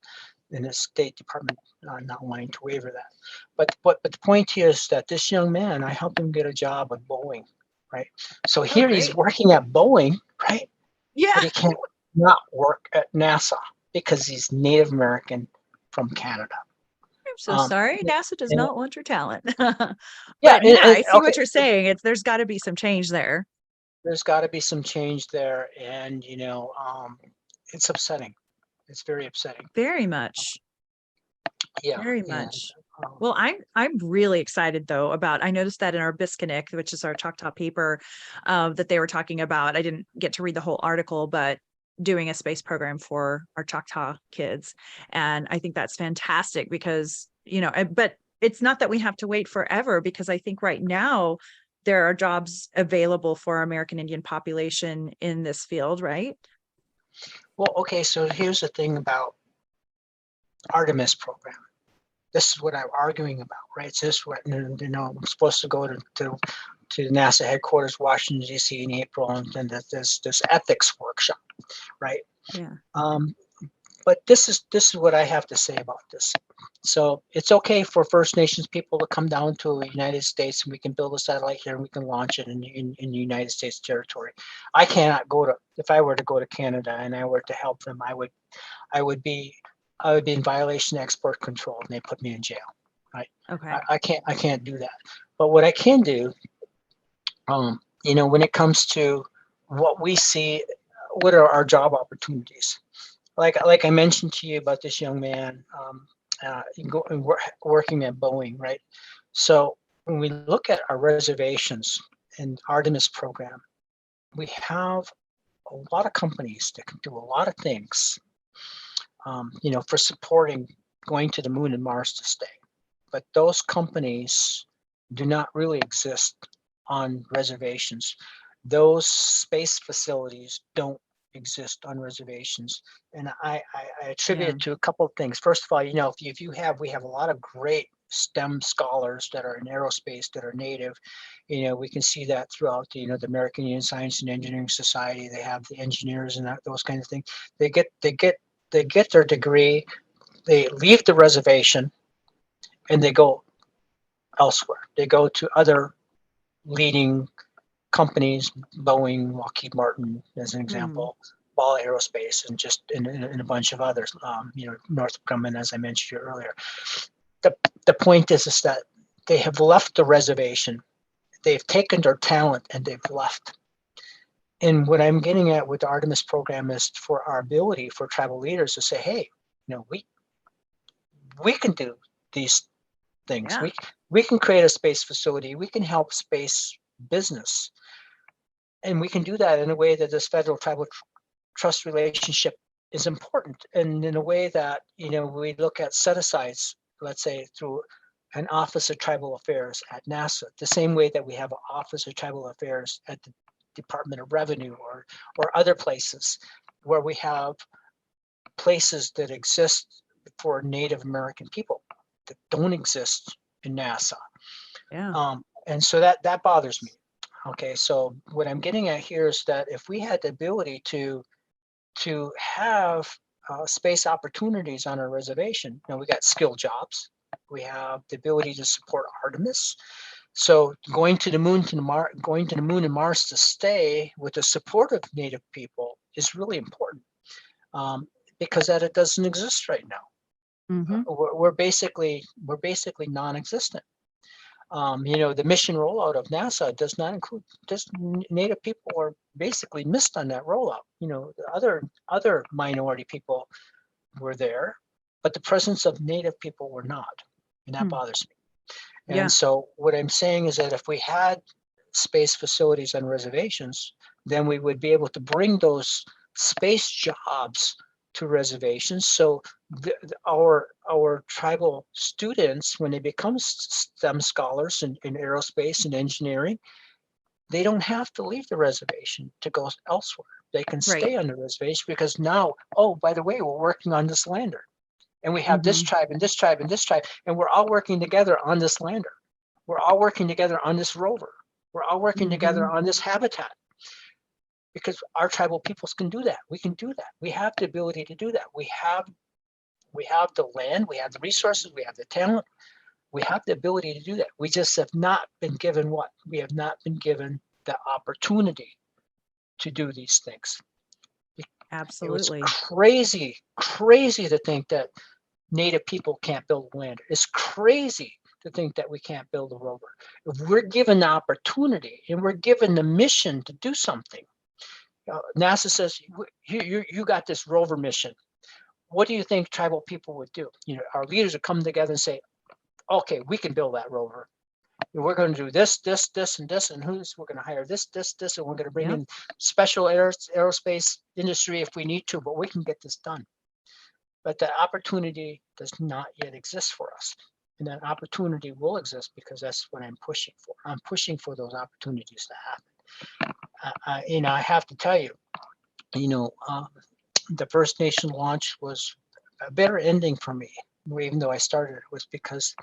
the State Department not wanting to waiver that. But the point here is that this young man, I helped him get a job at Boeing, right? So Oh, here he's great. working at Boeing, right? Yeah. But he can't not work at NASA because he's Native American from Canada. I'm so Um, sorry. NASA does and, not want your talent. yeah, But yeah, I see okay, what you're saying. There's got to be some change there. there's got to be some change there, and it's upsetting. It's very upsetting. Very much. Yeah, Very and much. Well, I'm really excited though about, I noticed that in our Biskinik, which is our Choctaw paper, that they were talking about. I didn't get to read the whole article, but doing a space program for our Choctaw kids. And I think that's fantastic because, but it's not that we have to wait forever, because I think right now there are jobs available for our American Indian population in this field, right? well, okay. So here's the thing about Artemis program. This is what I'm arguing about, right? So this is what I'm supposed to go to the NASA headquarters, Washington D.C. in April, and then there's this ethics workshop, right? Yeah. But this is what I have to say about this. So it's okay for First Nations people to come down to the United States, and we can build a satellite here and we can launch it in the United States territory. I cannot if I were to go to Canada and I were to help them, I would be in violation of export control, and they put me in jail. Right? Okay. I can't do that. But what I can do, when it comes to what we see, what are our job opportunities? Like I mentioned to you about this young man working at Boeing, right? So when we look at our reservations and Artemis program, we have a lot of companies that can do a lot of things, for supporting going to the moon and Mars to stay. But those companies do not really exist on reservations. Those space facilities don't exist on reservations, and I attribute it to a couple of things. First of all, we have a lot of great STEM scholars that are in aerospace that are native. We can see that throughout the American Indian Science and Engineering Society. They have the engineers and those kinds of things. They get their degree, they leave the reservation, and they go elsewhere. They go to other leading companies, Boeing, Lockheed Martin, as an example, Ball Aerospace, and just in a bunch of others. Northrop Grumman, as I mentioned earlier. The point is that they have left the reservation. They've taken their talent and they've left. And what I'm getting at with the Artemis program is for our ability for tribal leaders to say, hey, we can do these things. Yeah. We can create a space facility. We can help space business. And we can do that in a way that this federal tribal trust relationship is important. And in a way that, we look at set-asides, let's say through an Office of Tribal Affairs at NASA, the same way that we have an Office of Tribal Affairs at the Department of Revenue or other places where we have places that exist for Native American people that don't exist in NASA. Yeah. And so that bothers me. Okay, so what I'm getting at here is that if we had the ability to have space opportunities on our reservation, we got skilled jobs, we have the ability to support Artemis. So going to the moon and Mars to stay with the support of Native people is really important, because that it doesn't exist right now. We're basically non-existent. The mission rollout of NASA does not include just Native people are basically missed on that rollout. The other minority people were there, but the presence of Native people were not, and that bothers me. And so what I'm saying is that if we had space facilities on reservations, then we would be able to bring those space jobs to reservations. So our tribal students, when they become STEM scholars in aerospace and engineering, they don't have to leave the reservation to go elsewhere. They can stay on the reservation because now, oh, by the way, we're working on this lander. And we have this tribe and this tribe and this tribe, and we're all working together on this lander. We're all working together on this rover. We're all working together on this habitat. Because our tribal peoples can do that. We can do that. We have the ability to do that. We have the land, we have the resources, we have the talent, we have the ability to do that. We just have not been given what? We have not been given the opportunity to do these things. Absolutely. It's crazy to think that Native people can't build a lander. It's crazy to think that we can't build a rover. If we're given the opportunity and we're given the mission to do something, NASA says, you got this rover mission. What do you think tribal people would do? Our leaders would come together and say, okay, we can build that rover. We're going to do this, and this, and we're going to hire this, and we're going to bring in special aerospace industry if we need to, but we can get this done. But that opportunity does not yet exist for us. And that opportunity will exist because that's what I'm pushing for. I'm pushing for those opportunities to happen. I have to tell you, the First Nation launch was a better ending for me, even though I started it, was because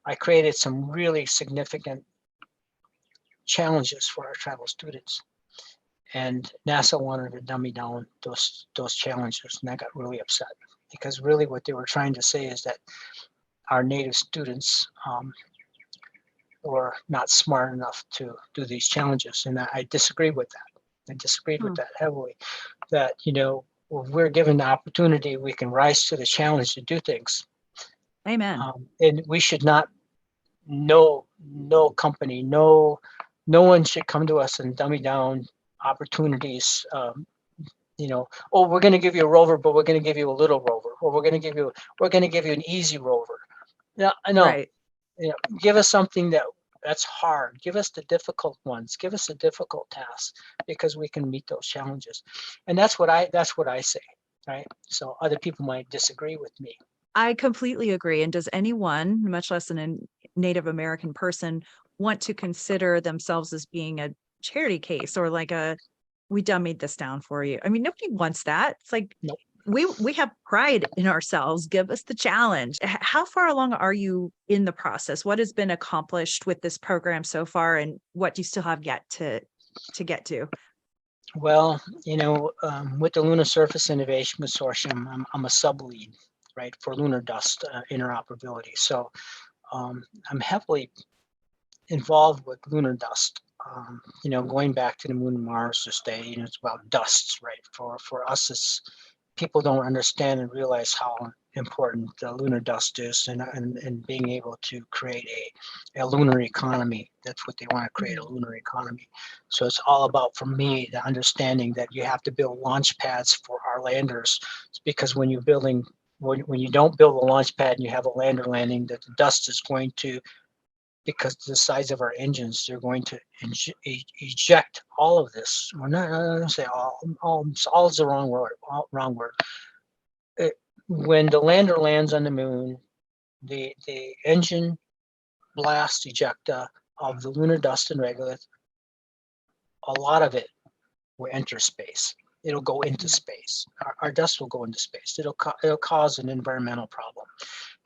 I created some really significant challenges for our tribal students. And NASA wanted to dummy down those challenges, and I got really upset because really what they were trying to say is that our Native students were not smart enough to do these challenges, and I disagreed with that. I disagreed with that heavily. That when we're given the opportunity, we can rise to the challenge to do things. Amen. And we should not. No company, no one should come to us and dummy down opportunities. We're going to give you a rover, but we're going to give you a little rover, or we're going to give you an easy rover. No, Right. Give us something that's hard. Give us the difficult ones. Give us a difficult task because we can meet those challenges. And that's what I say, right? So other people might disagree with me. I completely agree. And does anyone, much less a Native American person, want to consider themselves as being a charity case or like we dummied this down for you? I mean, nobody wants that. It's like, Nope. we have pride in ourselves. Give us the challenge. How far along are you in the process? What has been accomplished with this program so far, and what do you still have yet to get to? Well, with the Lunar Surface Innovation Consortium, I'm a sub-lead, right, for lunar dust interoperability. So I'm heavily involved with lunar dust. Going back to the moon and Mars this day, it's about dusts, right? For us, it's people don't understand and realize how important lunar dust is, and being able to create a lunar economy. That's what they want to create, a lunar economy. So it's all about, for me, the understanding that you have to build launch pads for our landers. It's because when you're building, when you don't build a launch pad and you have a lander landing, that the dust is going to, because the size of our engines, they're going to eject all of this. We're not going to say all is the wrong word. Wrong word. When the lander lands on the moon, the engine blast ejecta of the lunar dust and regolith, a lot of it will enter space. It'll go into space. Our dust will go into space. It'll cause an environmental problem,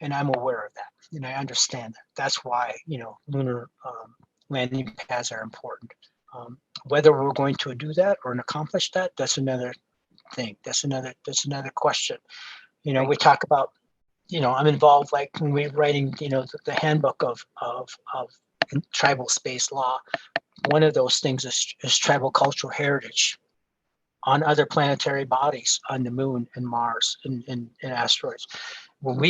and I'm aware of that, and I understand that. That's why lunar landing pads are important. Whether we're going to do that or accomplish that, that's another thing. That's another question. We talk about, I'm involved, like when we're writing, the handbook of tribal space law. One of those things is tribal cultural heritage on other planetary bodies, on the moon and Mars and asteroids. When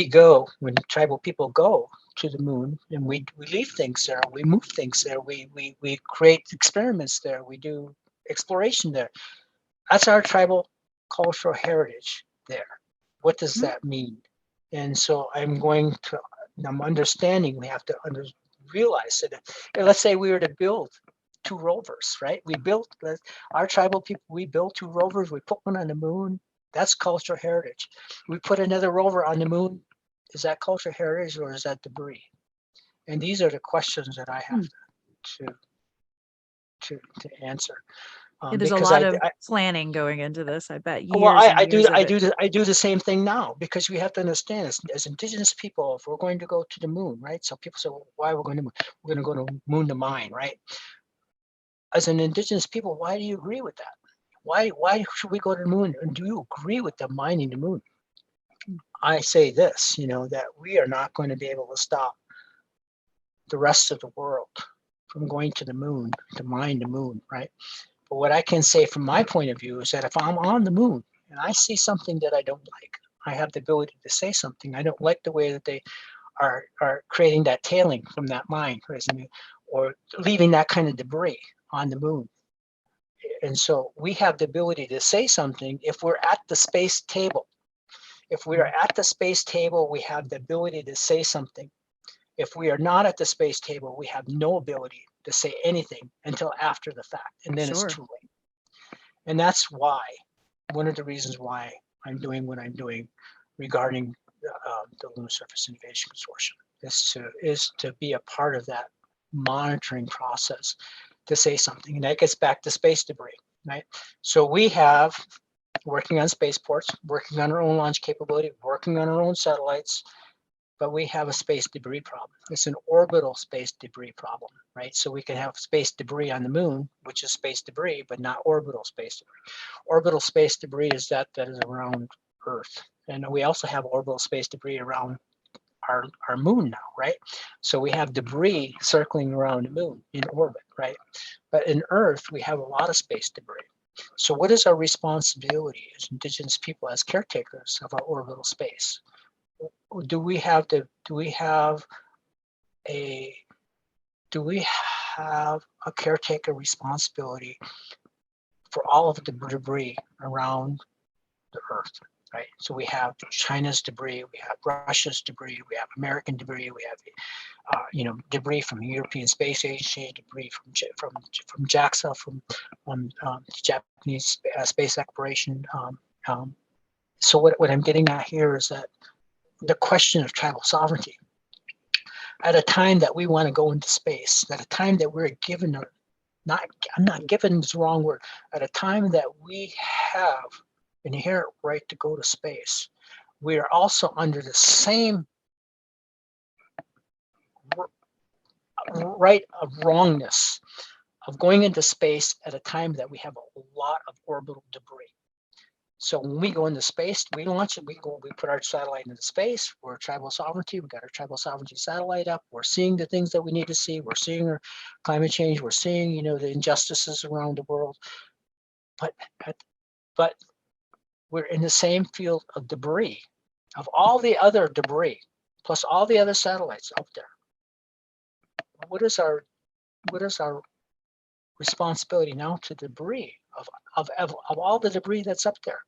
tribal people go to the moon, and we leave things there, we move things there, we create experiments there, we do exploration there. That's our tribal cultural heritage there. What does that mean? And so I'm understanding we have to realize that, let's say we were to build 2 rovers, right? Our tribal people, we built 2 rovers, we put one on the moon. That's cultural heritage. We put another rover on the moon. Is that cultural heritage, or is that debris? And these are the questions that I have to answer. There's a lot of planning going into this, I bet. Well, I do the same thing now, because we have to understand, as Indigenous people, if we're going to go to the moon, right? So people say, well, why are we going to moon? We're going to go to moon to mine, right? As an Indigenous people, why do you agree with that? Why should we go to the moon? And do you agree with them mining the moon? I say this, that we are not going to be able to stop the rest of the world from going to the moon to mine the moon, right? But what I can say from my point of view is that if I'm on the moon and I see something that I don't like, I have the ability to say something. I don't like the way that they are creating that tailing from that mine, or leaving that kind of debris on the moon. And so we have the ability to say something if we're at the space table. If we are at the space table, we have the ability to say something. If we are not at the space table, we have no ability to say anything until after the fact, and then it's too late. And that's why, one of the reasons why I'm doing what I'm doing regarding the Lunar Surface Innovation Consortium is to be a part of that monitoring process, to say something. And that gets back to space debris, right? So we have, working on spaceports, working on our own launch capability, working on our own satellites, but we have a space debris problem. It's an orbital space debris problem, right? So we can have space debris on the moon, which is space debris, but not orbital space debris. Orbital space debris is that is around Earth. And we also have orbital space debris around our moon now, right? So we have debris circling around the moon in orbit, right? But in Earth, we have a lot of space debris. So what is our responsibility as Indigenous people, as caretakers of our orbital space? Do we have a caretaker responsibility for all of the debris around the Earth, right? So we have China's debris, we have Russia's debris, we have American debris, we have debris from the European Space Agency, debris from JAXA, from the Japanese space exploration. So what I'm getting at here is that the question of tribal sovereignty, at a time that we want to go into space, at a time that we're given, I'm not given is the wrong word, at a time that we have inherent right to go to space, we are also under the same right of wrongness of going into space at a time that we have a lot of orbital debris. So when we go into space, we launch it, we put our satellite into space. We're tribal sovereignty. We got our tribal sovereignty satellite up. We're seeing the things that we need to see. We're seeing our climate change. We're seeing, you know, the injustices around the world. But we're in the same field of debris, of all the other debris, plus all the other satellites up there. What is our responsibility now to debris of all the debris that's up there?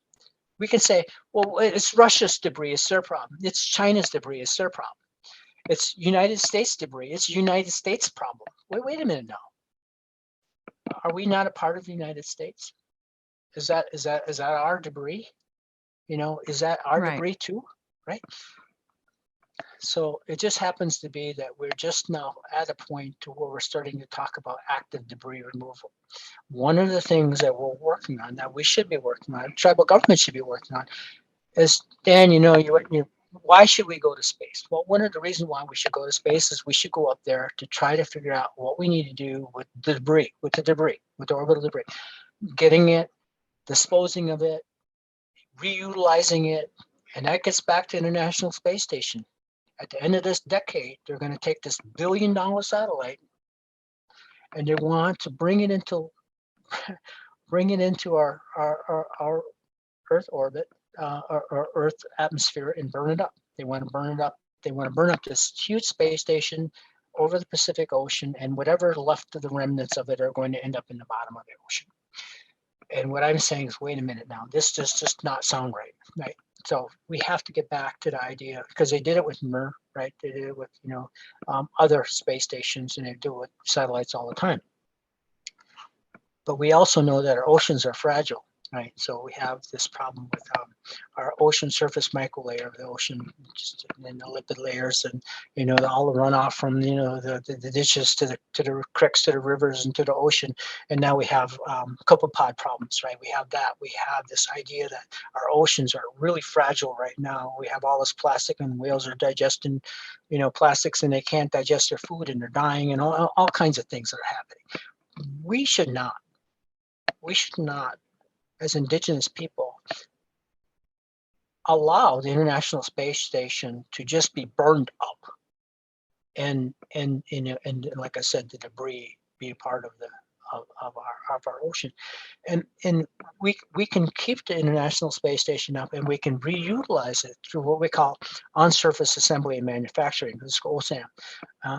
We can say, well, it's Russia's debris, it's their problem. It's China's debris, it's their problem. It's United States debris, it's United States problem. Wait a minute now. Are we not a part of the United States? Is that our debris? You know, is that our debris too? Right? So it just happens to be that we're just now at a point to where we're starting to talk about active debris removal. One of the things that we're working on, that we should be working on, tribal government should be working on, is, Dan, you know, why should we go to space? Well, one of the reasons why we should go to space is we should go up there to try to figure out what we need to do with the debris, with the orbital debris, getting it, disposing of it, reutilizing it, and that gets back to International Space Station. At the end of this decade, they're going to take this $1 billion satellite and they want to bring it into our Earth orbit, our Earth atmosphere, and burn it up. They want to burn it up. They want to burn up this huge space station over the Pacific Ocean, and whatever left of the remnants of it are going to end up in the bottom of the ocean. And what I'm saying is, wait a minute now, this just not sound right? So we have to get back to the idea, because they did it with MER, right? They did it with, you know, other space stations, and they do it with satellites all the time. But we also know that our oceans are fragile, right? So we have this problem with our ocean surface microlayer of the ocean, just in the lipid layers, and, you know, all the runoff from, you know, the ditches to the creeks, to the rivers, and to the ocean. And now we have copepod problems, right? We have that. We have this idea that our oceans are really fragile right now. We have all this plastic, and whales are digesting, you know, plastics, and they can't digest their food, and they're dying, and all kinds of things that are happening. We should not, as Indigenous people, allow the International Space Station to just be burned up, and like I said, the debris be a part of our ocean, and we can keep the International Space Station up, and we can reutilize it through what we call on-surface assembly and manufacturing. This is OSAM.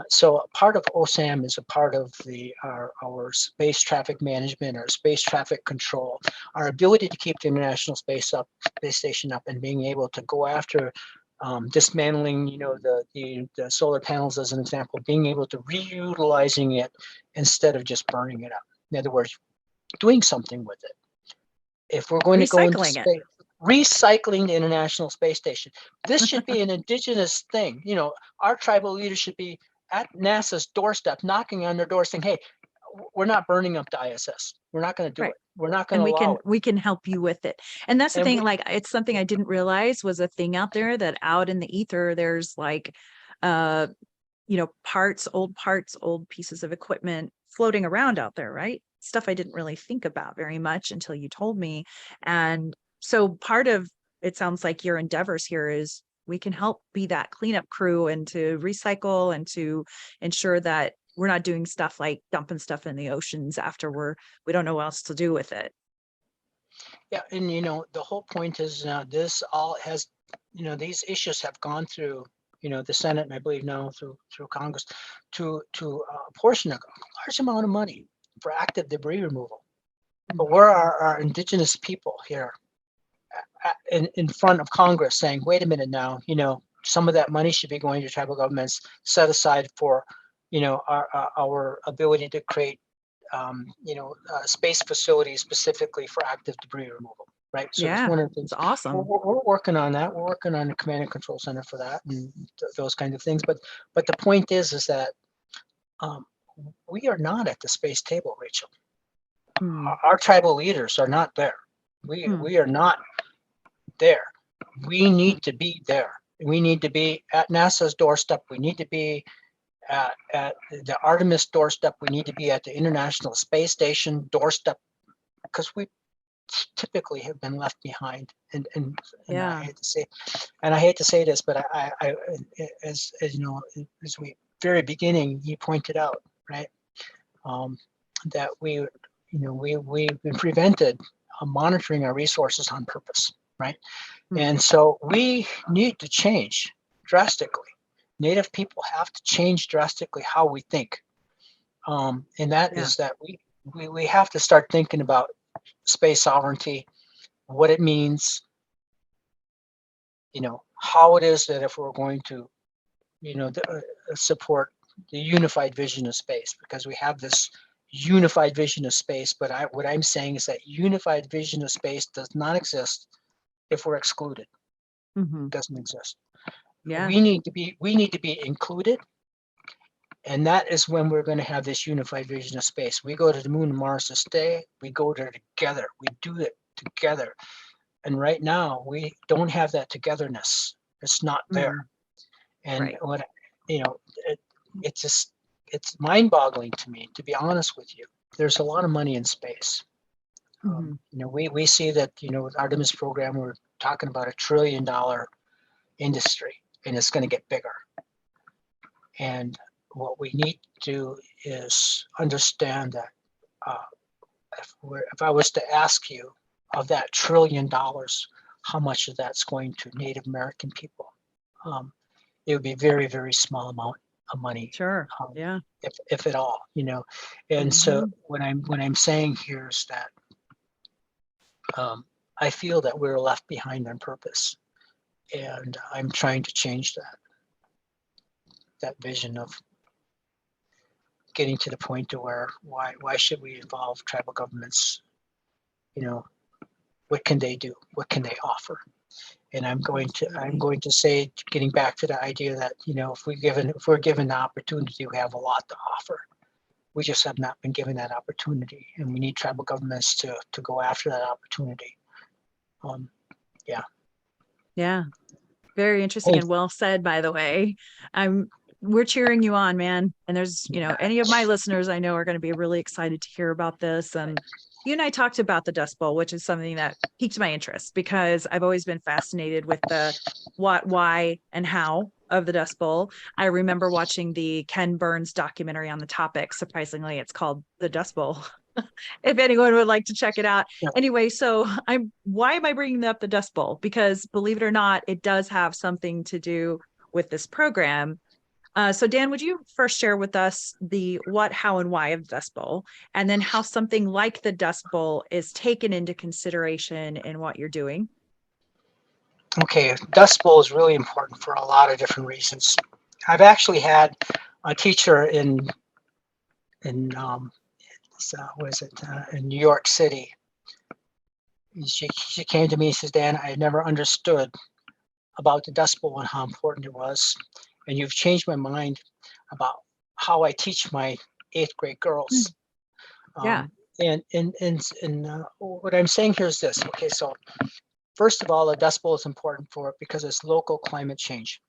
So a part of OSAM is a part of our space traffic management, our space traffic control, our ability to keep the International Space Station up, and being able to go after dismantling, you know, the solar panels, as an example, being able to reutilizing it instead of just burning it up. In other words, doing something with it. If we're going to go into space, recycling the International Space Station. This should be an Indigenous thing. You know, our tribal leaders should be at NASA's doorstep, knocking on their door, saying, "Hey, we're not burning up the ISS. We're not going to do it. We're not going to allow it. We can help you with it." And that's the thing. Like, it's something I didn't realize was a thing out there, that out in the ether, there's like, you know, old pieces of equipment floating around out there, right? Stuff I didn't really think about very much until you told me. And so part of it sounds like your endeavors here is we can help be that cleanup crew, and to recycle, and to ensure that we're not doing stuff like dumping stuff in the oceans after we don't know what else to do with it. Yeah, and you know, the whole point is this all has, you know, these issues have gone through, you know, the Senate, and I believe now through Congress, to apportion a large amount of money for active debris removal. But where are our Indigenous people here in front of Congress saying, wait a minute now, you know, some of that money should be going to tribal governments, set aside for, you know, our ability to create, you know, space facilities specifically for active debris removal, right? So it's one of the things. It's awesome. We're working on that. We're working on a command and control center for that, and those kinds of things. But the point is that we are not at the space table, Rachel. Our tribal leaders are not there. We are not there. We need to be there. We need to be at NASA's doorstep. We need to be at the Artemis doorstep. We need to be at the International Space Station doorstep, because we typically have been left behind. And Yeah. I hate to say this, but I as you know, as we very beginning, you pointed out, right, that we've been prevented monitoring our resources on purpose, right? And so we need to change drastically. Native people have to change drastically how we think. And that is that we have to start thinking about space sovereignty, what it means, how it is that if we're going to, support the unified vision of space, because we have this unified vision of space. But what I'm saying is that unified vision of space does not exist if we're excluded. It doesn't exist. Yeah. We need to be included. And that is when we're going to have this unified vision of space. We go to the moon and Mars to stay. We go there together. We do it together. And right now we don't have that togetherness. It's not there. And what, it's mind-boggling to me, to be honest with you. There's a lot of money in space. We see that, with Artemis program, we're talking about $1 trillion industry, and it's going to get bigger. And what we need to do is understand that if I was to ask you, of that $1 trillion, how much of that's going to Native American people, it would be very, very small amount of money. Sure. Yeah. If at all, And so what I'm saying here is that I feel that we're left behind on purpose, and I'm trying to change that vision of getting to the point to where why should we involve tribal governments? What can they do? What can they offer? And I'm going to say, getting back to the idea that, if we're given the opportunity, we have a lot to offer. We just have not been given that opportunity, and we need tribal governments to go after that opportunity. Yeah. Very interesting and well said, by the way. We're cheering you on, man. And there's, any of my listeners I know are going to be really excited to hear about this. And you and I talked about the Dust Bowl, which is something that piqued my interest, because I've always been fascinated with the what, why, and how of the Dust Bowl. I remember watching the Ken Burns documentary on the topic. Surprisingly, it's called The Dust Bowl. If anyone would like to check it out. Yeah. Anyway, so why am I bringing up the Dust Bowl? Because believe it or not, it does have something to do with this program. So Dan, would you first share with us the what, how, and why of the Dust Bowl, and then how something like the Dust Bowl is taken into consideration in what you're doing? Okay, Dust Bowl is really important for a lot of different reasons. I've actually had a teacher in New York City. She came to me and says, Dan, I never understood about the Dust Bowl and how important it was. And you've changed my mind about how I teach my 8th grade girls. Yeah. And what I'm saying here is this. Okay, so first of all, the Dust Bowl is important for it because it's local climate change.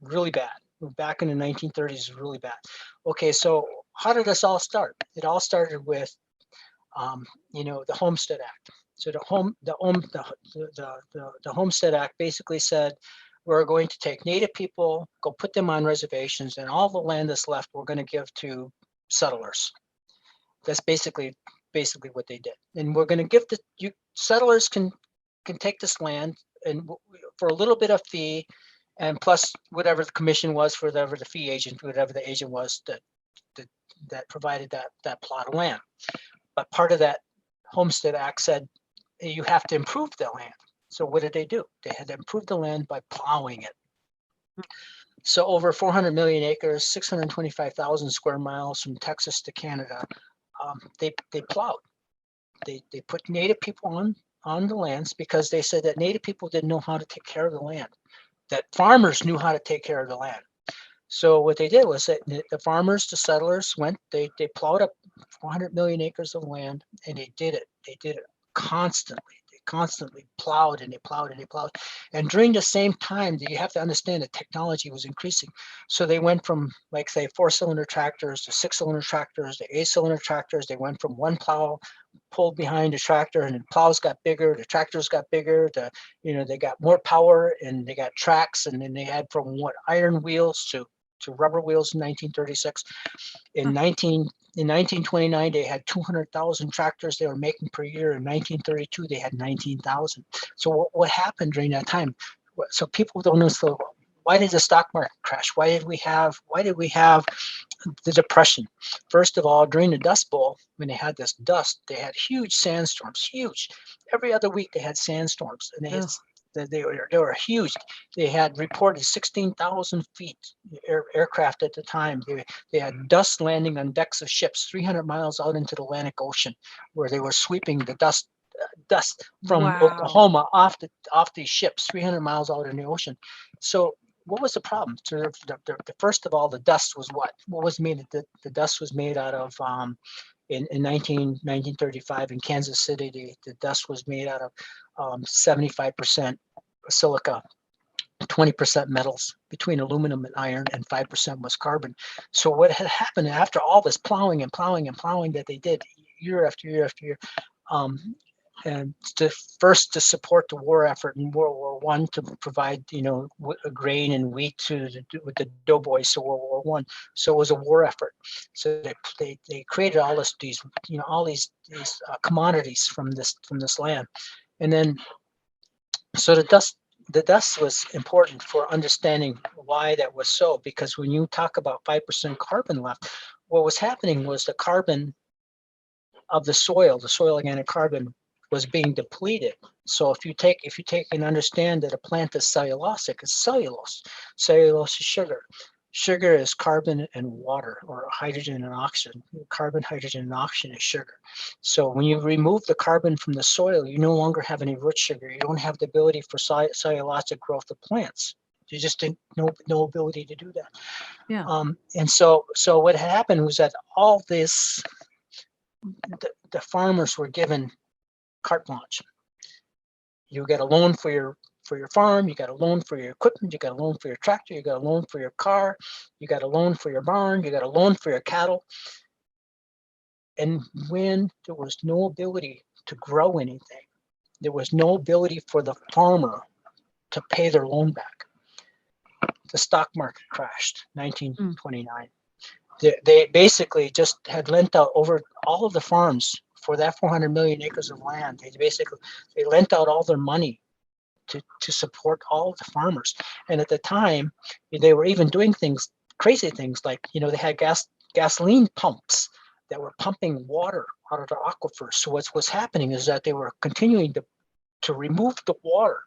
Really bad. Back in the 1930s, is really bad. Okay, so how did this all start? It all started with, the Homestead Act. So the Homestead Act basically said, we're going to take Native people, go put them on reservations, and all the land that's left, we're going to give to settlers. That's basically what they did. And we're going to give settlers can take this land and for a little bit of fee, and plus whatever the commission was for whatever the fee agent, whatever the agent was that provided that plot of land. But part of that Homestead Act said you have to improve the land. So what did they do? They had to improve the land by plowing it. So over 400 million acres, 625,000 square miles from Texas to Canada, they plowed. They put Native people on the lands because they said that Native people didn't know how to take care of the land, that farmers knew how to take care of the land. So what they did was that the farmers, the settlers they plowed up 400 million acres of land, and they did it. They did it constantly. They constantly plowed and they plowed and they plowed. And during the same time, you have to understand that technology was increasing. So they went from, like, say, 4-cylinder tractors to 6-cylinder tractors to 8-cylinder tractors. They went from one plow pulled behind a tractor, and the plows got bigger, the tractors got bigger, they got more power, and they got tracks. And then they had from iron wheels to rubber wheels in 1936. In 1929, they had 200,000 tractors they were making per year. In 1932, they had 19,000. So what happened during that time? So people don't know. So why did the stock market crash? Why did we have the depression? First of all, during the Dust Bowl, when they had this dust, they had huge sandstorms. Huge. Every other week they had sandstorms, and they were huge. They had reported 16,000 feet aircraft at the time. They had dust landing on decks of ships 300 miles out into the Atlantic Ocean, where they were sweeping the dust from Oklahoma off these ships 300 miles out in the ocean. So what was the problem? So first of all, the dust was what was made. The dust was made out of in 1935 in Kansas City. The dust was made out of 75% silica, 20% metals, between aluminum and iron, and 5% was carbon. So what had happened after all this plowing that they did year after year after year, and to support the war effort in World War I, to provide grain and wheat with the doughboys to World War I. So it was a war effort. So they created all these commodities from this land, and then so the dust was important for understanding why that was so. Because when you talk about 5% carbon left, what was happening was the carbon of the soil organic carbon, was being depleted. So if you take and understand that a plant is cellulosic, it's cellulose. Cellulose is sugar. Sugar is carbon and water, or hydrogen and oxygen. Carbon, hydrogen, and oxygen is sugar. So when you remove the carbon from the soil, you no longer have any root sugar. You don't have the ability for cellulosic growth of plants. You just didn't no ability to do that. Yeah. And so what happened was that all this, the farmers were given carte blanche. You get a loan for your farm, you got a loan for your equipment, you got a loan for your tractor, you got a loan for your car, you got a loan for your barn, you got a loan for your cattle. And when there was no ability to grow anything, there was no ability for the farmer to pay their loan back, the stock market crashed 1929. They basically just had lent out over all of the farms for that 400 million acres of land. They lent out all their money to support all of the farmers. And at the time, they were even doing crazy things like, they had gasoline pumps that were pumping water out of the aquifers. So what's happening is that they were continuing to remove the water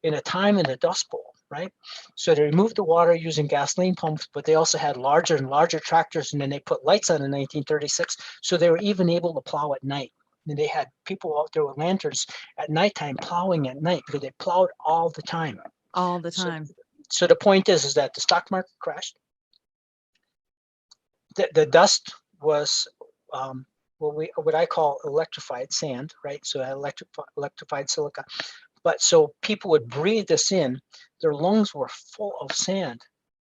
in a time in the Dust Bowl, right? So they removed the water using gasoline pumps, but they also had larger and larger tractors, and then they put lights on in 1936. So they were even able to plow at night. And they had people out there with lanterns at nighttime plowing at night, because they plowed all the time. All the time. So the point is that the stock market crashed. The dust was what I call electrified sand, right? So electrified silica. But so people would breathe this in, their lungs were full of sand.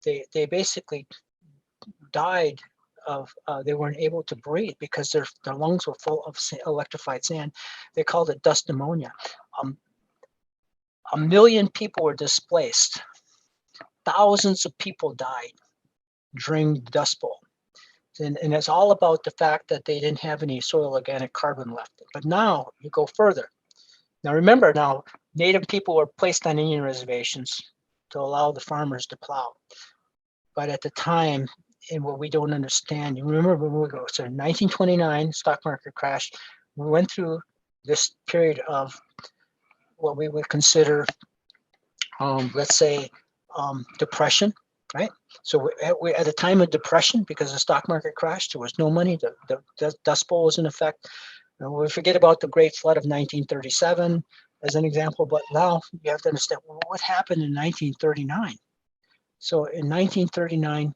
They basically died of, they weren't able to breathe because their lungs were full of electrified sand. They called it dust pneumonia. 1 million people were displaced. Thousands of people died during the Dust Bowl. And it's all about the fact that they didn't have any soil organic carbon left. But now you go further. Now remember, Native people were placed on Indian reservations to allow the farmers to plow. But at the time, and what we don't understand, you remember when we go, so 1929, stock market crash, we went through this period of what we would consider, let's say, depression, right? So we at a time of depression, because the stock market crashed, there was no money, the Dust Bowl was in effect. We forget about the Great Flood of 1937 as an example, but now you have to understand what happened in 1939. So in 1939,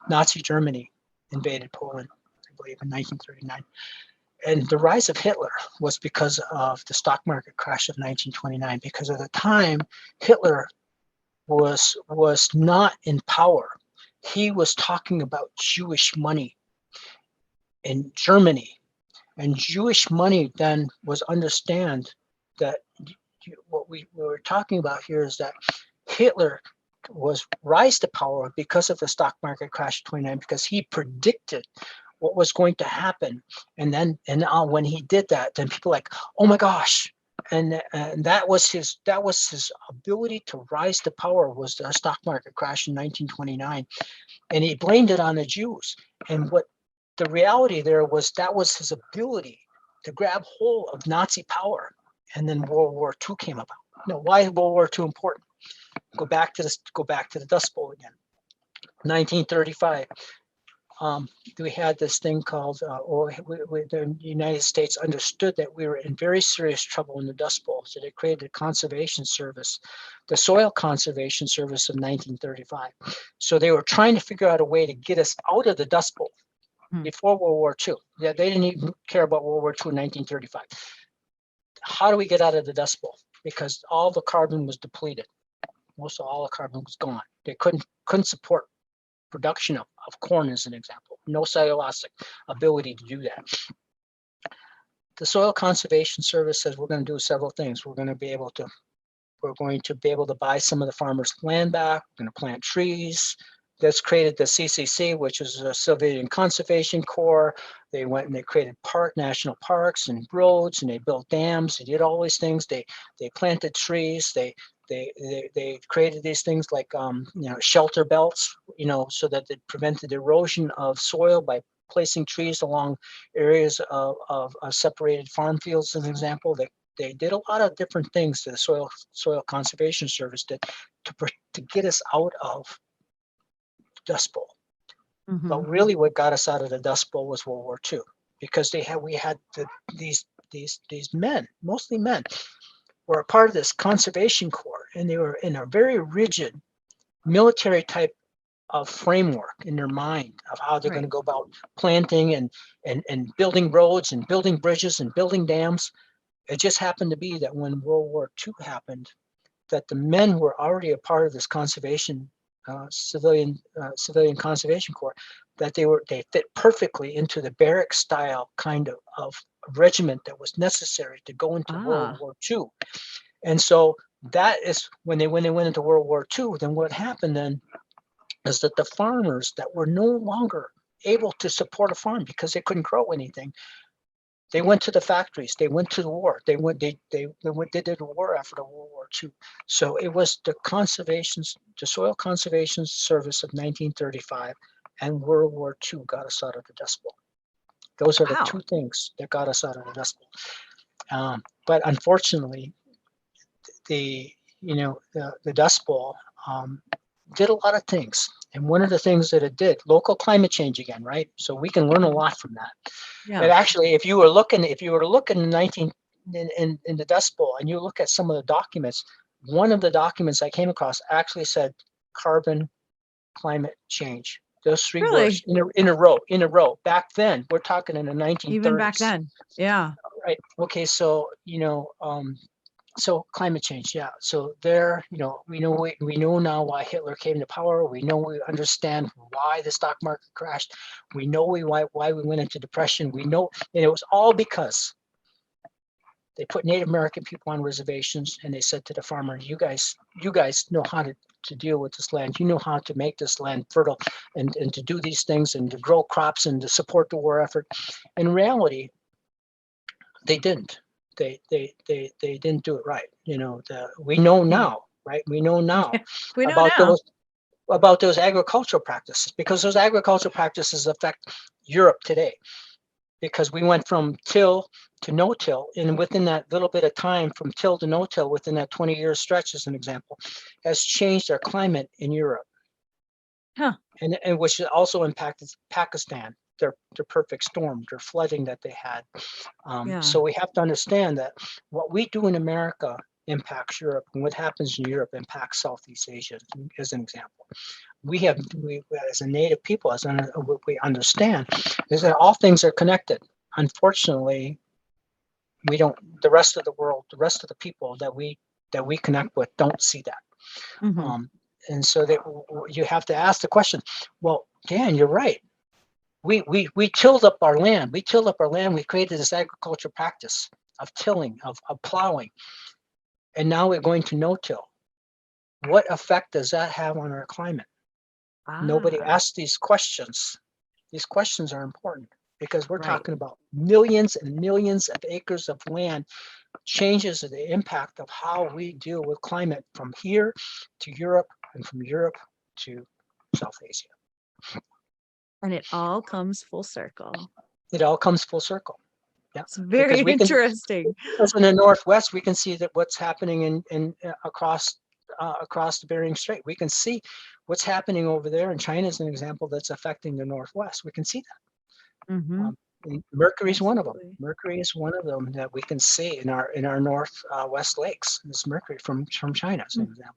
Nazi Germany invaded Poland. believe, in 1939. And the rise of Hitler was because of the stock market crash of 1929, because at the time, Hitler was not in power. He was talking about Jewish money in Germany. And Jewish money then was understand that what we were talking about here is that Hitler was rise to power because of the stock market crash of 29, because he predicted what was going to happen. And then when he did that, then people like, oh my gosh. And that was his ability to rise to power, was the stock market crash in 1929. And he blamed it on the Jews. And what the reality there was, that was his ability to grab hold of Nazi power. And then World War II came about. Now, why is World War II important? Go back to the Dust Bowl again. 1935. We had this thing called, the United States understood that we were in very serious trouble in the Dust Bowl. So they created a conservation service, the Soil Conservation Service of 1935. So they were trying to figure out a way to get us out of the Dust Bowl before World War II. Yeah, they didn't even care about World War II in 1935. How do we get out of the Dust Bowl? Because all the carbon was depleted. Most of all the carbon was gone. They couldn't support production of corn, as an example. No cellulosic ability to do that. The Soil Conservation Service says we're going to do several things. We're going to be able to buy some of the farmers' land back. We're going to plant trees. That's created the CCC, which is a Civilian Conservation Corps. They went and they created national parks and roads, and they built dams. They did all these things. They planted trees. They created these things like shelter belts, so that it prevented erosion of soil by placing trees along areas of separated farm fields, as an example. They did a lot of different things to the Soil Conservation Service to get us out of Dust Bowl. But really what got us out of the Dust Bowl was World War II, because we had these men, mostly men, were a part of this conservation corps, and they were in a very rigid military type of framework in their mind of how they're going to go about planting and building roads and building bridges and building dams. It just happened to be that when World War II happened, that the men were already a part of this civilian conservation corps, that they fit perfectly into the barrack style kind of regiment that was necessary to go into World War II. And so that is when they went into World War II, then what happened then is that the farmers that were no longer able to support a farm because they couldn't grow anything, they went to the factories, they went to the war, they did a war effort of World War II. So it was the Soil Conservation Service of 1935 and World War II got us out of the Dust Bowl. Those are the two things that got us out of the Dust Bowl. But unfortunately, the Dust Bowl did a lot of things. And one of the things that it did, local climate change again, right? So we can learn a lot from that. Yeah. But actually, if you were to look in the Dust Bowl and you look at some of the documents, one of the documents I came across actually said carbon climate change. Those three words in a row. Back then, we're talking in the 1930s. Even back then, yeah. Right. Okay. So so climate change, yeah. So there, we know now why Hitler came to power. We understand why the stock market crashed. We know why we went into depression. We know, and it was all because they put Native American people on reservations, and they said to the farmer, "You guys know how to deal with this land. You know how to make this land fertile, and to do these things, and to grow crops, and to support the war effort." In reality, they didn't. They didn't do it right. We know now, right? We know now about those agricultural practices, because those agricultural practices affect Europe today, because we went from till to no-till, and within that little bit of time from till to no-till, within that 20-year stretch, as an example, has changed our climate in Europe. And which also impacted Pakistan. Their perfect storm, their flooding that they had. So we have to understand that what we do in America impacts Europe, and what happens in Europe impacts Southeast Asia, as an example. We, as a native people, what we understand is that all things are connected. Unfortunately, we don't. The rest of the world, the rest of the people that we connect with, don't see that. Mhm. And so that you have to ask the question. Well, Dan, you're right. We tilled up our land. We tilled up our land. We created this agriculture practice of tilling, of plowing, and now we're going to no-till. What effect does that have on our climate? Nobody Ah, asks these questions. These questions are important because we're right. talking about millions and millions of acres of land, changes the impact of how we deal with climate from here to Europe and from Europe to South Asia. And it all comes full circle. It all comes full circle. Yeah, It's very because we can, interesting. as in the Northwest, we can see that what's happening in across the Bering Strait. We can see what's happening over there, and China is an example that's affecting the Northwest. We can see that. Mhm. Mercury is one of them. Absolutely. Mercury is one of them that we can see in our West lakes. This mercury from China, as an example.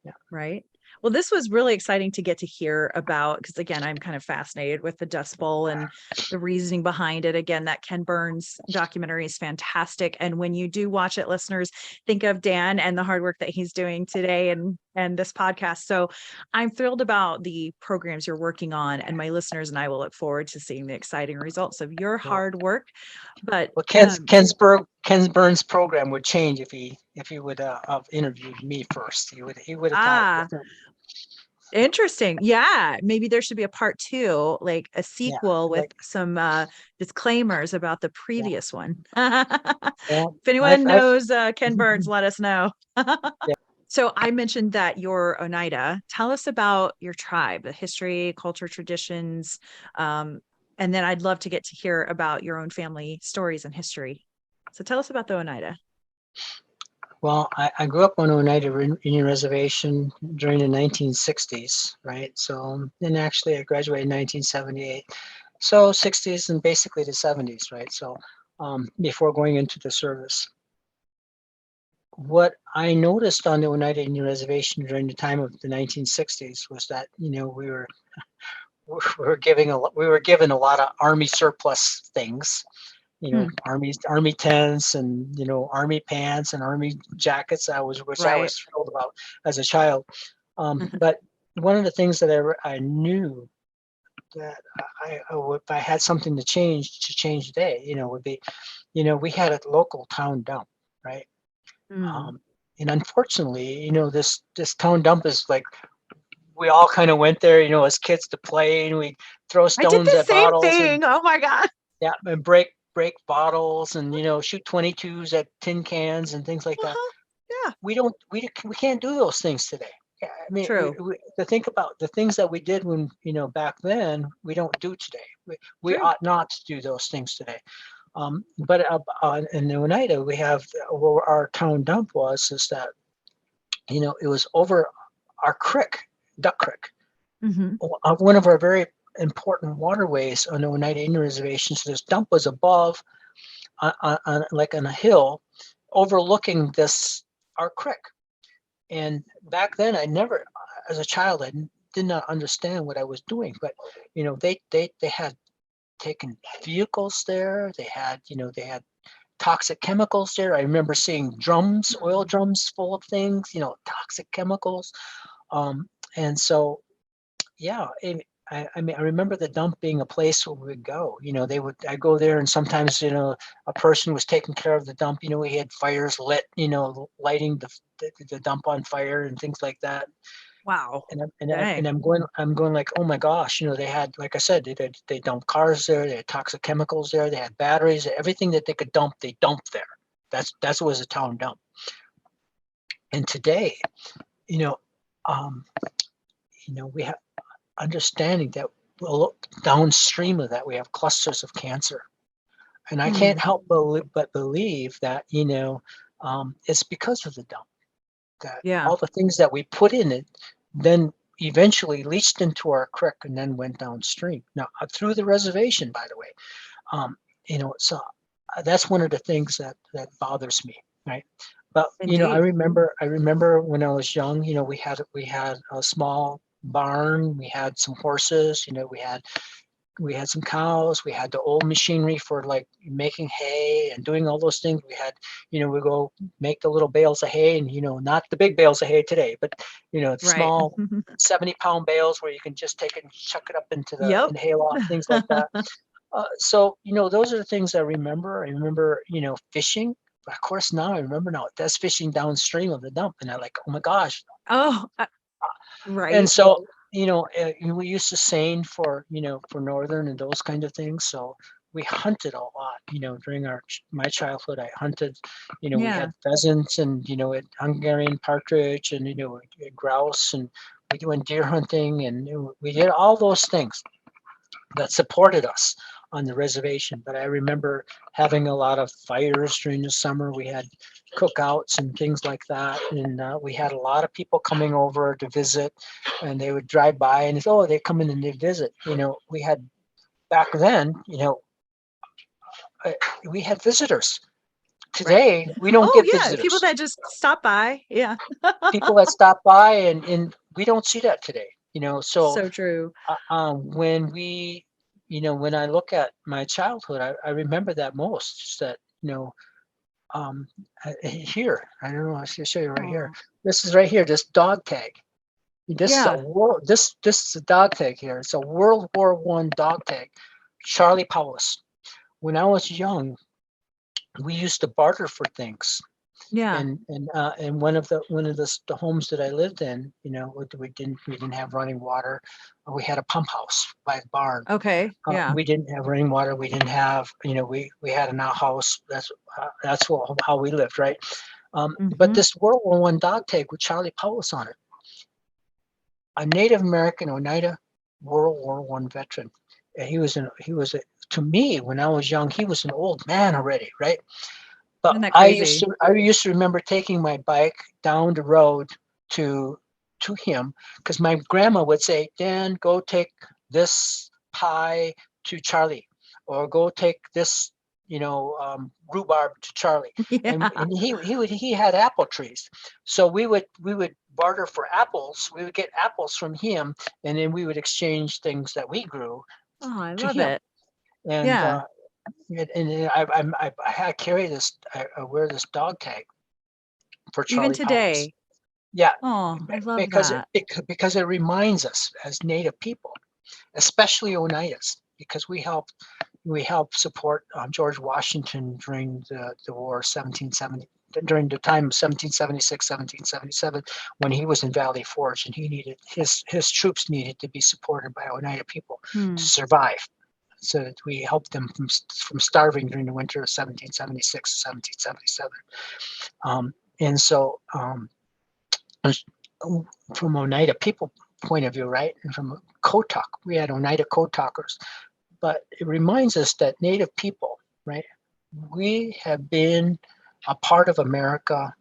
Yeah. Right. Well, this was really exciting to get to hear about because, again, I'm kind of fascinated with the Dust Bowl and the reasoning behind it. Again, that Ken Burns documentary is fantastic. And when you do watch it, listeners, think of Dan and the hard work that he's doing today and this podcast. So I'm thrilled about the programs you're working on, and my listeners and I will look forward to seeing the exciting results of your Well, hard work. But well, Ken Burns' program would change if he would have interviewed me first. He would have thought ah, different. interesting. Yeah, maybe there should be a part two, like a Yeah, sequel with like some disclaimers about the yeah. previous one. Well, If anyone I've knows Ken Burns, let us know. yeah. So I mentioned that you're Oneida. Tell us about your tribe, the history, culture, traditions, and then I'd love to get to hear about your own family stories and history. So tell us about the Oneida. Well, I grew up on Oneida Indian Reservation during the 1960s, right? So, and actually I graduated in 1978. So 60s and basically the 70s, right? So before going into the service. What I noticed on the Oneida Indian Reservation during the time of the 1960s was that, we were given a lot of Army surplus things, Hmm, army tents and army pants and army jackets. Which I right. was thrilled about as a child. But one of the things that I knew that if I had something to change today, would be, we had a local town dump, right? Hmm. Um, and unfortunately, this town dump is like, we all kind of went there, as kids to play, and we throw I did stones the at same bottles and thing. Oh my God. yeah, and break bottles and shoot 22s at tin cans and things like that. Uh-huh. Yeah, We can't do those things today. Yeah, I mean, true. to think about the things that we did when back then, we don't do today. We True. ought not to do those things today. But in Oneida, we have where our town dump is that it was over our creek, Duck Creek, Hmm. one of our very important waterways on the Oneida Indian Reservation. So this dump was above, like on a hill, overlooking our creek. And back then, as a child, did not understand what I was doing. But they had taken vehicles there. They had toxic chemicals there. I remember seeing oil drums full of things, toxic chemicals. And so, yeah, I mean, I remember the dump being a place where we would go. I go there, and sometimes, a person was taking care of the dump. We had fires lit, lighting the dump on fire and things like that. Wow. And Dang. I'm going like, oh my gosh, they had, like I said, they dumped cars there, they had toxic chemicals there, they had batteries, everything that they could dump, they dumped there. That's what was a town dump. And today, you know, um, we have understanding that downstream of that we have clusters of cancer, and I can't Hmm. help but believe that it's because of the dump, that Yeah. all the things that we put in it then eventually leached into our creek and then went downstream. Now, through the reservation, by the way. So that's one of the things that bothers me, right? But I Indeed. remember when I was young, we had a small barn, we had some horses, we had some cows, we had the old machinery for like making hay and doing all those things. We go make the little bales of hay, and not the big bales of hay today, but the Right. small 70-pound bales where you can just take it and chuck it up into the Yep. hayloft, things like that. So those are the things I remember. I remember fishing. Of course, now I remember now that's fishing downstream of the dump, and I'm like, oh my gosh. Oh, And right. so we used to seine for northern and those kind of things. So we hunted a lot. During my childhood, I hunted. We Yeah. had pheasants and Hungarian partridge and we had grouse, and we went deer hunting, and we did all those things that supported us on the reservation. But I remember having a lot of fires during the summer. We had cookouts and things like that, and we had a lot of people coming over to visit, and they would drive by and they come in and they visit. We had back then. We had visitors. Today we don't Oh, get yeah. People visitors. that just stop by. Yeah. People that stop by, and we don't see that today. So So true. when when I look at my childhood, I remember that most. Just that, here, I don't know. I should show you right here. Oh, This is right here. This dog tag. This is a yeah. world. This is a dog tag here. It's a World War I dog tag. Charlie Paulus. When I was young, we used to barter for things. Yeah. And one of the homes that I lived in, we didn't have running water. We had a pump house by the barn. Okay. Yeah. We didn't have running water. We didn't have, we had an outhouse. How we lived, right? But Hmm. this World War I dog tag with Charlie Paulus on it, a Native American Oneida World War I veteran. And to me, when I was young, he was an old man already, right? But Isn't that I used crazy? to I used to remember taking my bike down the road to him, because my grandma would say, Dan, go take this pie to Charlie, or go take this rhubarb to Charlie. and, Yeah. and he had apple trees, so we would barter for apples. We would get apples from him, and then we would exchange things that we grew Oh, I to love him. it. And Yeah. I carry this. I wear this dog tag for Even Charlie Paulus. today. Yeah, Oh, I love because that. it reminds us as Native people, especially Oneidas, because we help support George Washington during the war 1770, during the time of 1776, 1777, when he was in Valley Forge, and he needed his troops needed to be supported by Oneida people to Hmm. survive. So that we helped them from starving during the winter of 1776 to 1777. And so from Oneida people point of view, right? And from Kotok, we had Oneida Kotokers. But it reminds us that Native people, right? We have been a part of America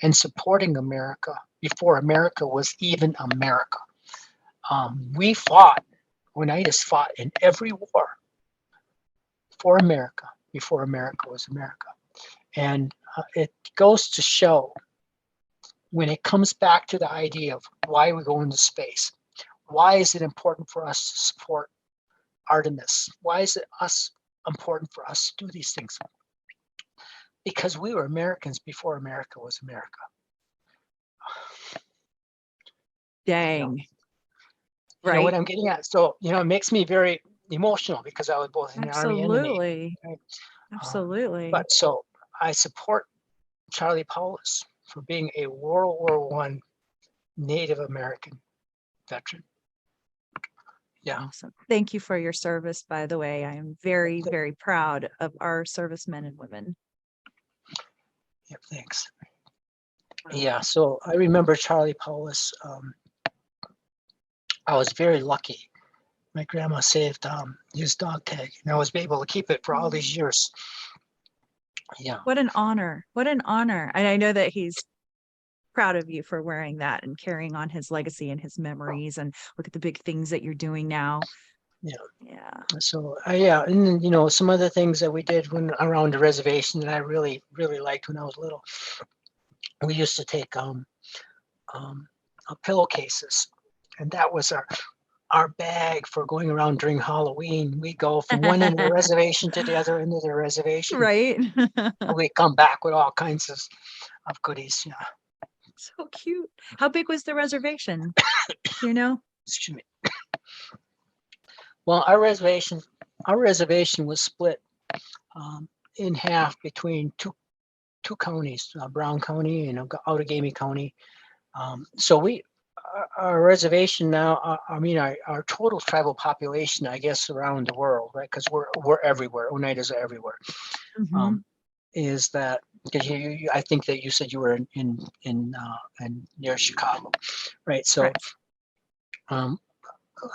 and supporting America before America was even America. We fought, Oneidas fought in every war for America before America was America. And it goes to show, when it comes back to the idea of why we go into space, why is it important for us to support Artemis? Why is it important for us to do these things? Because we were Americans before America was America. Dang. You know what Right. I'm getting at? So, it makes me very emotional, because I was both in the Army and the Navy. Absolutely. Right? Absolutely. But so I support Charlie Paulus for being a World War I Native American veteran. Yeah. Awesome. Thank you for your service, by the way. I am very, very proud of our servicemen and women. Yeah, thanks. Yeah, so I remember Charlie Paulus. I was very lucky. My grandma saved his dog tag, and I was able to keep it for all these years. Yeah. What an honor. What an honor. And I know that he's proud of you for wearing that and carrying on his legacy and his memories, and look at the big things that you're doing now. Yeah. Yeah. So yeah, and then some other things that we did when around the reservation that I really, really liked when I was little. we used to take pillowcases, and that was our bag for going around during Halloween. We go from one end of the reservation to the other end of the reservation. Right. We come back with all kinds of goodies. Yeah. So cute. How big was the reservation? Do you know? Excuse me. Well, our reservation was split in half between two counties, Brown County and Outagamie County. So our reservation now, our total tribal population, I guess, around the world, right? Because we're everywhere. Oneidas are everywhere. Mhm. Is that because I think that you said you were in near Chicago, right? So, Correct.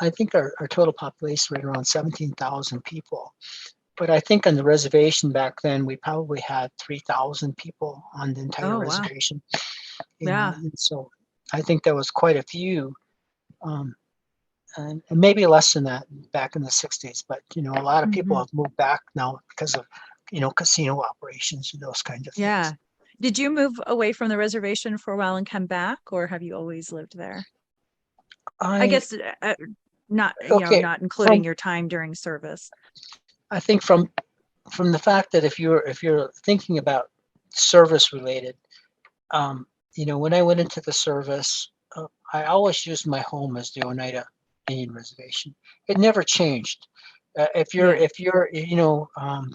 I think our total population right around 17,000 people. But I think on the reservation back then, we probably had 3,000 people on the entire Oh, wow. reservation. Yeah. And so I think there was quite a few, um, and maybe less than that back in the 60s. But, a lot of people Mhm. have moved back now because of, casino operations and those kinds of Yeah. things. Did you move away from the reservation for a while and come back, or have you always lived there? I I, guess not, okay, not including from, your time during service. I think from the fact that if you're thinking about service related, when I went into the service, I always used my home as the Oneida Indian Reservation. It never changed. Yeah. If you're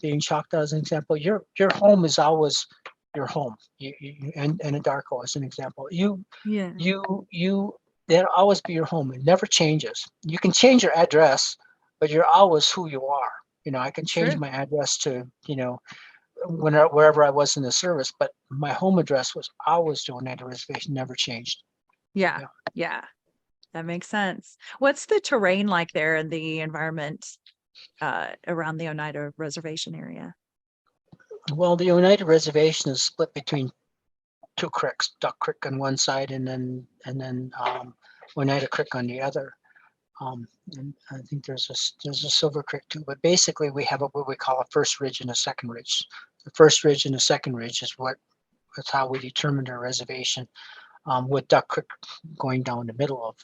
being Choctaw as an example, your home is always your home. And Adarko as an example. Yeah. You that'll always be your home. It never changes. You can change your address, but you're always who you are. I can change True. my address to wherever I was in the service, but my home address was always the Oneida Reservation, never changed. Yeah. Yeah. Yeah. That makes sense. What's the terrain like there in the environment around the Oneida Reservation area? Well, the Oneida Reservation is split between two creeks, Duck Creek on one side, and then Oneida Creek on the other. And I think there's a Silver Creek too. But basically, we have what we call a first ridge and a second ridge. The first ridge and the second ridge is that's how we determined our reservation. With Duck Creek going down the middle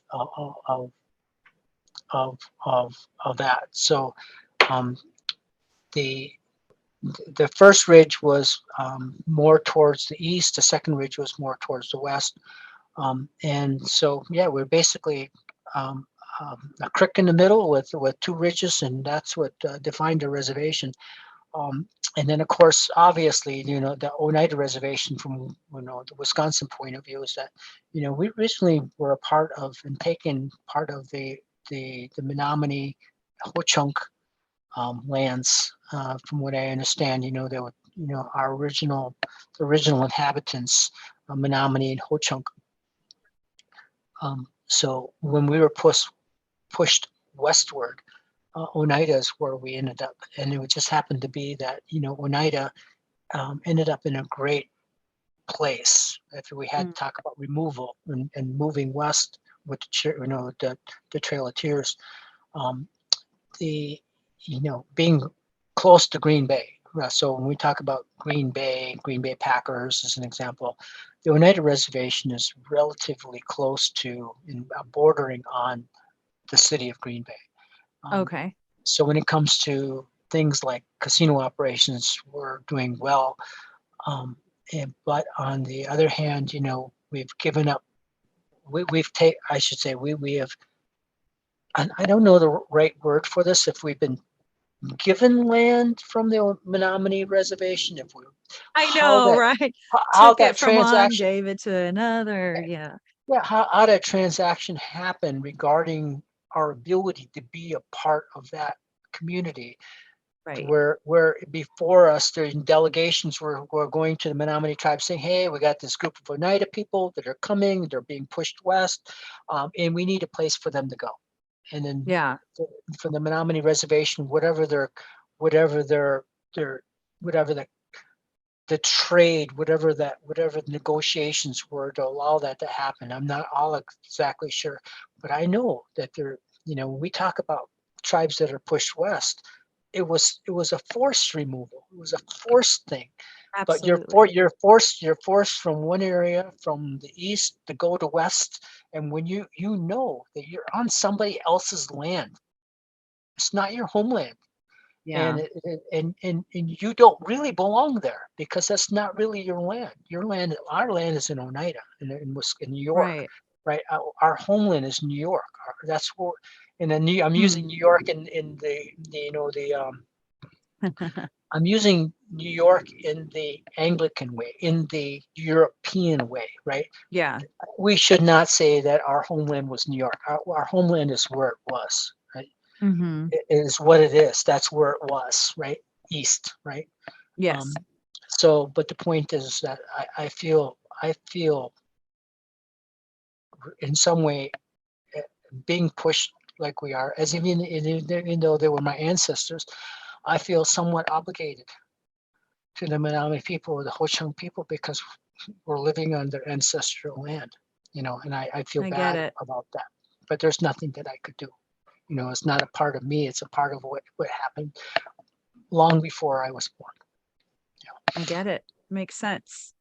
of that. So the the first ridge was more towards the east. The second ridge was more towards the west. And so yeah, we're basically a creek in the middle with two ridges, and that's what defined the reservation. And then, of course, obviously, the Oneida Reservation from the Wisconsin point of view is that we originally were a part of and taken part of the Menominee Ho-Chunk lands. From what I understand, there were our the original inhabitants, Menominee and Ho-Chunk. So when we were pushed westward, Oneida is where we ended up, and it would just happen to be that Oneida ended up in a great place. If we had Mm. to talk about removal and moving west with the Trail of Tears, um, the being close to Green Bay. So when we talk about Green Bay Packers as an example, the Oneida Reservation is relatively close to bordering on the city of Green Bay. Okay. So when it comes to things like casino operations, we're doing well. But on the other hand, we've given up. I should say, we have. And I don't know the right word for this. If we've been given land from the Menominee Reservation, if we I how know, that right? how Took that it from one, transaction, gave it to another. Yeah. yeah, how that transaction happened regarding our ability to be a part of that community. Right. Where before us, the delegations were going to the Menominee tribe saying, "Hey, we got this group of Oneida people that are coming. They're being pushed west, and we need a place for them to go." And then Yeah. from the Menominee reservation, whatever their whatever the trade, whatever the negotiations were to allow that to happen. I'm not all exactly sure, but I know that when we talk about tribes that are pushed west, it was a forced removal. It was a forced thing. but Absolutely. you're forced from one area from the east to go to west, and when you know that you're on somebody else's land, it's not your homeland, Yeah. and and you don't really belong there because that's not really your land. Your land, our land is in Oneida, in New York, Right. right? Our homeland is New York. That's where, and then I'm Hmm. using New York in the I'm using New York in the Anglican way, in the European way, right? Yeah. We should not say that our homeland was New York. Our homeland is where it was, right? Hmm. It is what it is. That's where it was, right? East, right? Yes. Um, so, but the point is that I feel in some way uh, being pushed like we are, as even though they were my ancestors, I feel somewhat obligated to the Menominee people or the Ho Chunk people because we're living on their ancestral land, and I feel I get bad it. about that. But there's nothing that I could do. It's not a part of me. It's a part of what happened long before I was born. I get it. Makes sense.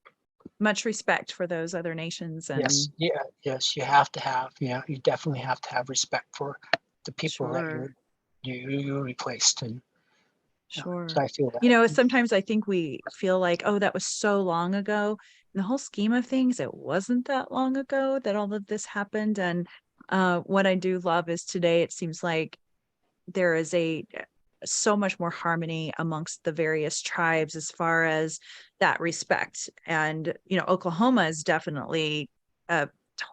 Much respect for those other nations Yes, and yeah, yes, you have to have, you definitely have to have respect for the people that sure. you replaced, and so Sure. I feel that. Sometimes I think we feel like, oh, that was so long ago. In the whole scheme of things, it wasn't that long ago that all of this happened. And what I do love is today it seems like there is a so much more harmony amongst the various tribes as far as that respect. And, Oklahoma is definitely a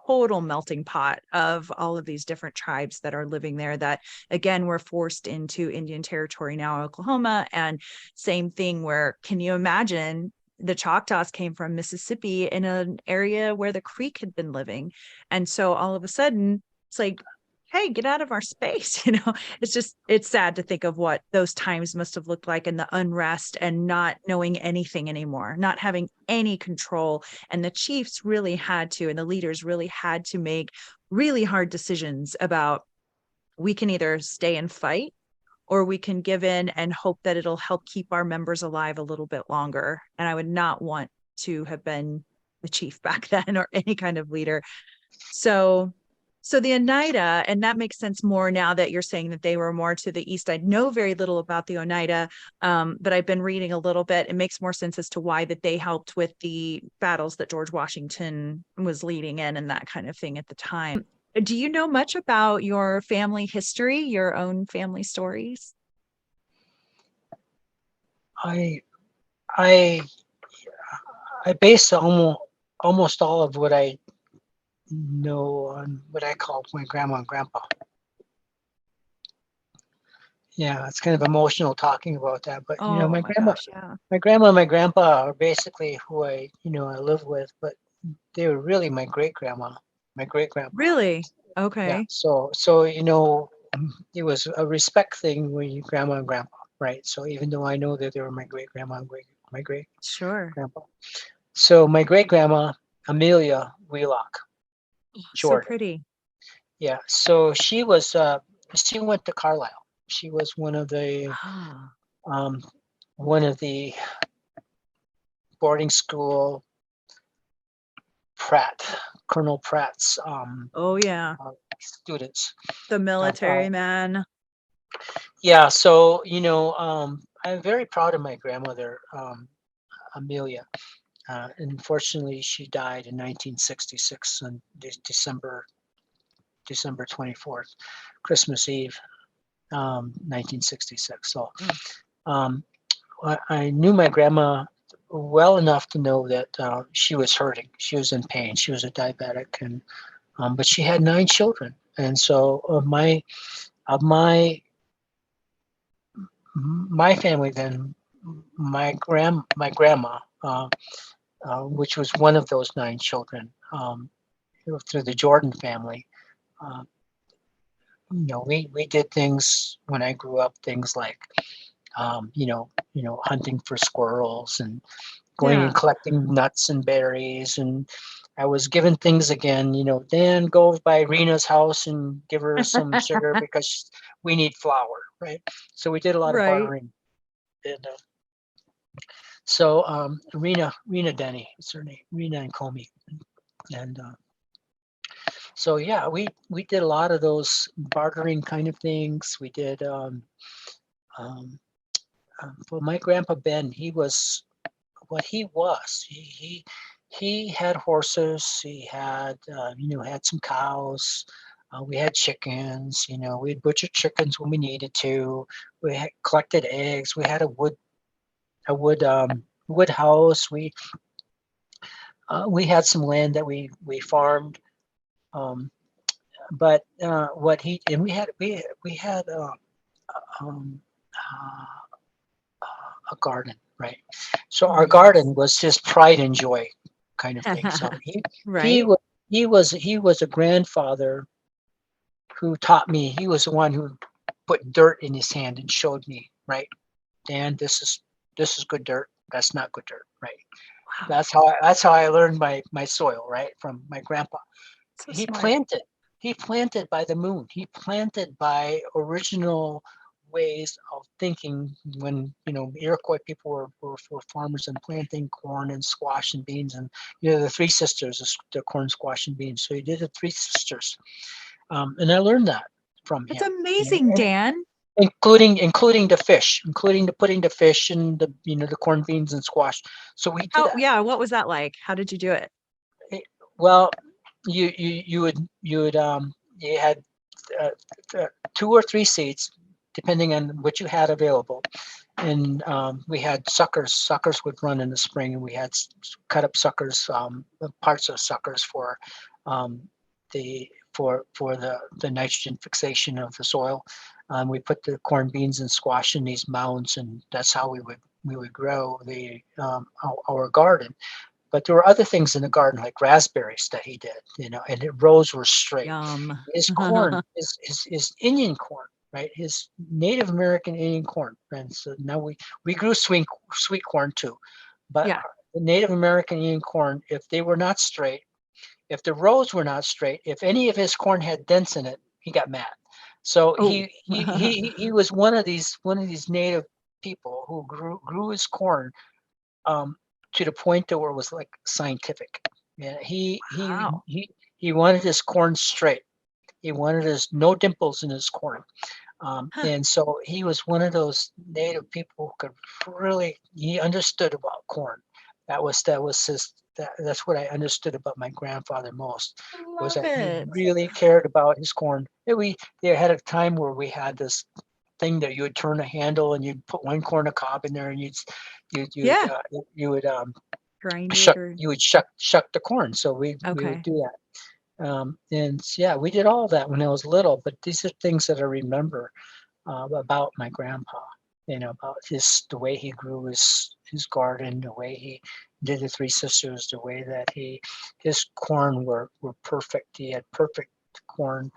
total melting pot of all of these different tribes that are living there that again were forced into Indian territory, now Oklahoma. And same thing, where can you imagine the Choctaws came from Mississippi in an area where the Creek had been living. And so all of a sudden it's like, hey, get out of our space. It's sad to think of what those times must have looked like, and the unrest and not knowing anything anymore, not having any control. And the chiefs really had to, and the leaders really had to make really hard decisions about, we can either stay and fight, or we can give in and hope that it'll help keep our members alive a little bit longer. And I would not want to have been the chief back then, or any kind of leader. So, so the Oneida, and that makes sense more now that you're saying that they were more to the east. I know very little about the Oneida, but I've been reading a little bit. It makes more sense as to why that they helped with the battles that George Washington was leading in and that kind of thing at the time. Do you know much about your family history, your own family stories? I I I base almost all of what I know on what I called my grandma and grandpa. Yeah, it's kind of emotional talking about that, but Oh my gosh, yeah. my grandma and my grandpa are basically who I live with, but they were really my great grandpa. Really? Yeah, Okay. so it was a respect thing when you grandma and grandpa, right? So even though I know that they were my great grandma and my great Sure. grandpa, so my great grandma Amelia Wheelock So Jordan, pretty. yeah. So she went to Carlisle. She was Ah. um, one of the boarding school Colonel Pratt's Oh yeah. students. The Uh, military man. yeah, so I'm very proud of my grandmother, Amelia. Unfortunately, she died in 1966 on December 24th, Christmas Eve, 1966. So Mm. um, I knew my grandma well enough to know that she was hurting. She was in pain. She was a diabetic, and but she had 9 children, and so my family then, my grandma, which was one of those 9 children, through the Jordan family. Uh, we did things when I grew up, things like hunting for squirrels and going and Yeah. collecting nuts and berries. And I was given things again, Dan, go by Rena's house and give her some sugar because we need flour, right? So we did a lot of Right. bartering. And So Rena Denny, it's her name, Rena and Comey, and so yeah, we did a lot of those bartering kind of things. We did. Um, well, my grandpa Ben, he was what he was. He had horses. He had had some cows. We had chickens. We'd butcher chickens when we needed to. We had collected eggs. We had a wood house. We had some land that we farmed. Um, but what he and we had um, uh, a garden, right? So our garden was his pride and joy kind of thing. So he Right. was he was a grandfather who taught me. He was the one who put dirt in his hand and showed me, right, Dan, this is good dirt. That's not good dirt, right? Wow. That's how I learned my soil, right, from my grandpa. So He smart. planted. He planted by the moon. He planted by original ways of thinking when Iroquois people were farmers and planting corn and squash and beans, and the three sisters, the corn, squash, and beans. So he did the three sisters, and I learned that from That's him. amazing, Dan. Including the fish, including the putting the fish in the corn, beans, and squash. So we did How, that. yeah, what was that like? How did you do it? Well, you had uh, uh, two or three seeds, depending on what you had available. And we had suckers. Suckers would run in the spring, and we had cut up suckers, parts of suckers for um, the nitrogen fixation of the soil. We put the corn, beans, and squash in these mounds, and that's how we would grow our garden. But there were other things in the garden, like raspberries that he did, and the rows were straight. Yum. His corn is Indian corn, right? His Native American Indian corn. And so now we grew sweet corn too, but Yeah. the Native American Indian corn, if they were not straight, if the rows were not straight, if any of his corn had dents in it, he got mad. So Oh. he was one of these native people who grew his corn um, to the point that where it was like scientific. Yeah, Wow. he wanted his corn straight. He wanted his no dimples in his corn. Huh. And so he was one of those native people who could really, he understood about corn. That's what I understood about my grandfather most, I was love that he it. really cared about his corn. There had a time where we had this thing that you would turn a handle and you'd put one corn a cob in there, and Yeah. you would Grind it or shuck the corn. So we would okay. do that. And yeah, we did all that when I was little, but these are things that I remember about my grandpa, about the way he grew his garden, the way he did the three sisters, the way that his corn were perfect. He had perfect corn.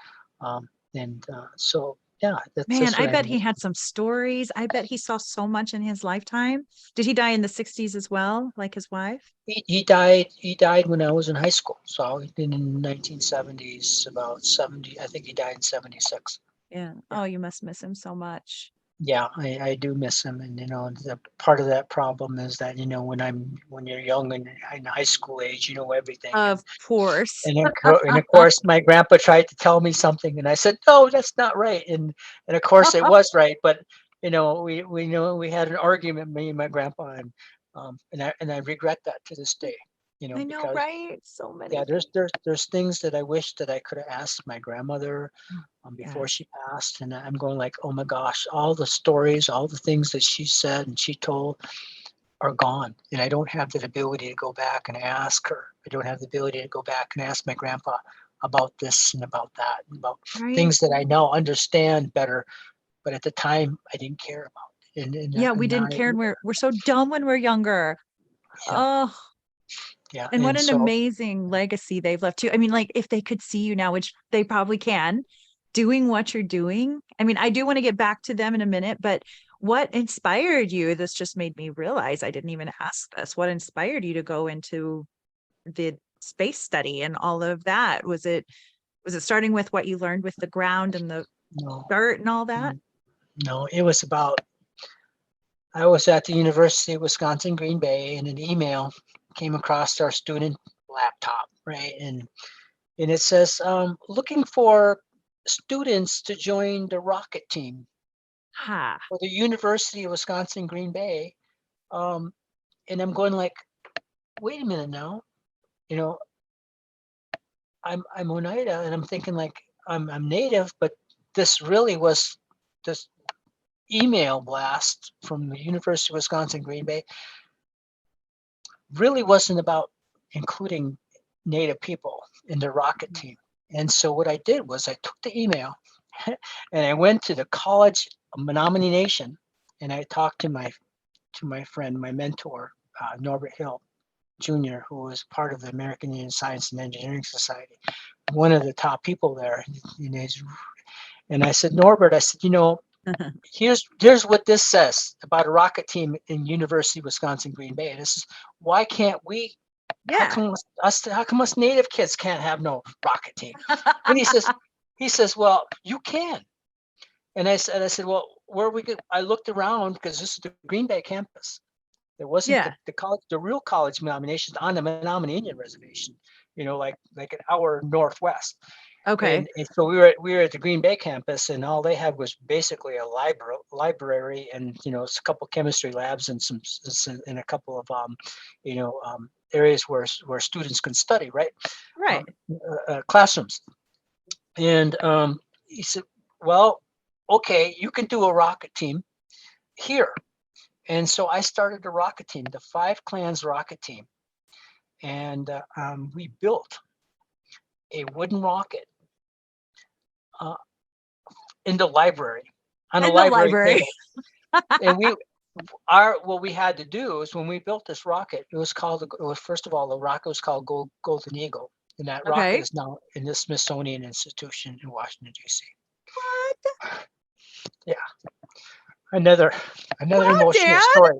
And so, yeah, Man, that's I what I bet know. he had some stories. I bet he saw so much in his lifetime. Did he die in the 60s as well, like his wife? He died when I was in high school. So in the 1970s, about 70, I think he died in 76. Yeah. Yeah. Oh, you must miss him so much. Yeah, I do miss him, and the part of that problem is that when you're young and in high school age, you know everything, and Of course. and of course my grandpa tried to tell me something, and I said no, that's not right, and of course it was right, but we know we had an argument, me and my grandpa, and I regret that to this day, I know, because right? So yeah, many there's things that I wish that I could have asked my grandmother things. before Yes. she passed, and I'm going like, oh my gosh, all the stories, all the things that she said and she told are gone, and I don't have the ability to go back and ask her. I don't have the ability to go back and ask my grandpa about this and about that, and about Right. things that I now understand better, but at the time I didn't care about. Yeah, we And now, didn't care and we're so dumb when we're younger. yeah, Oh, yeah, and what and an so amazing legacy they've left too. I mean, like if they could see you now, which they probably can, doing what you're doing. I mean, I do want to get back to them in a minute, but what inspired you? This just made me realize I didn't even ask this. What inspired you to go into the space study and all of that? Was it starting with what you learned with the ground and the no, dirt and all that? no, it was about I was at the University of Wisconsin, Green Bay, and an email came across our student laptop, right? And it says, looking for students to join the rocket team Ha. for the University of Wisconsin, Green Bay. And I'm going like, wait a minute now, you know, I'm Oneida, and I'm thinking like I'm Native, but this really was this email blast from the University of Wisconsin, Green Bay really wasn't about including Native people in the rocket team. And so what I did was I took the email and I went to the College of Menominee Nation, and I talked to my friend, my mentor, Norbert Hill Jr., who was part of the American Indian Science and Engineering Society, one of the top people there. And I said, Norbert, I said, here's what this says about a rocket team in University of Wisconsin, Green Bay. This is why can't we? How Yeah. come us Native kids can't have no rocket team? And he says, well, you can. And I said, well, where we get? I looked around because this is the Green Bay campus. There wasn't Yeah. the real college Menominee on the Menominee Indian Reservation, like an hour northwest. Okay. And so we were at the Green Bay campus, and all they had was basically a library, and a couple chemistry labs and some and a couple of areas where students can study, right? Right. Classrooms. And he said, well, okay, you can do a rocket team here. And so I started a rocket team, the Five Clans rocket team, and we built a wooden rocket in the library on a In the library library. table. And what we had to do is when we built this rocket, first of all, the rocket was called Golden Eagle, and that rocket Okay. is now in the Smithsonian Institution in Washington, D.C. What? Yeah, another Wow, emotional Dan. story.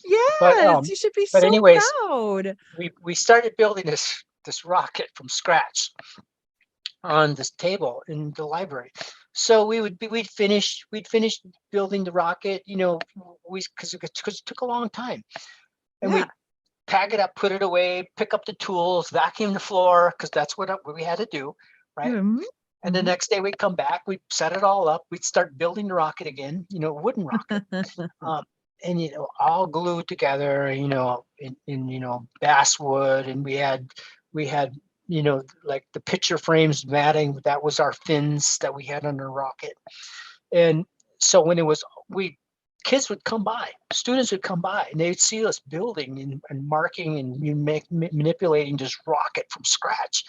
Yes, you should be But so anyways, proud. we started building this rocket from scratch on this table in the library. So we'd finish building the rocket, because it took a long time, and Yeah. we'd pack it up, put it away, pick up the tools, vacuum the floor, because that's what we had to do, right? Mhm. And the next day we'd come back, we'd set it all up, we'd start building the rocket again, wooden rocket, and all glued together, in basswood, and we had like the picture frames matting, that was our fins that we had on the rocket. And so when kids would come by, students would come by, and they'd see us building and marking and manipulating this rocket from scratch.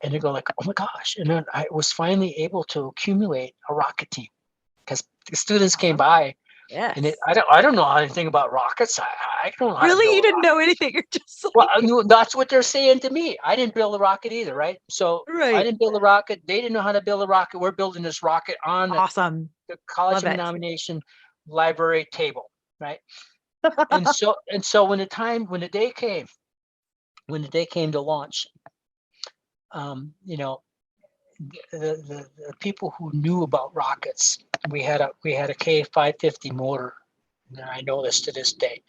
And they go like, oh my gosh. And then I was finally able to accumulate a rocket team because the students came by. Yes. And I don't know anything about rockets. I don't know how to Really? build You a didn't rocket. know anything. You're just Well, like, that's what they're saying to me. I didn't build a rocket either, right? So I right. didn't build a rocket. They didn't know how to build a rocket. We're building this rocket on Awesome. the College Love of it. Nomination library table, right? and so when the day came to launch, the people who knew about rockets, we had a K550 motor. And I know this to this day.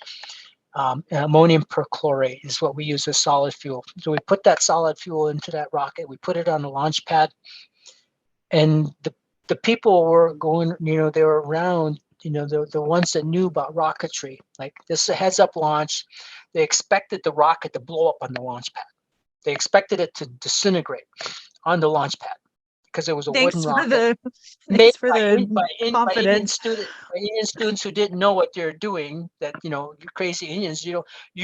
Ammonium perchlorate is what we use as solid fuel. So we put that solid fuel into that rocket. We put it on the launch pad, and the people were going. They were around. The ones that knew about rocketry. Like, this is a heads up launch. They expected the rocket to blow up on the launch pad. They expected it to disintegrate on the launch pad because it was a wooden rocket made Thanks for the by Indian confidence. students who didn't know what they're doing. That you crazy Indians, you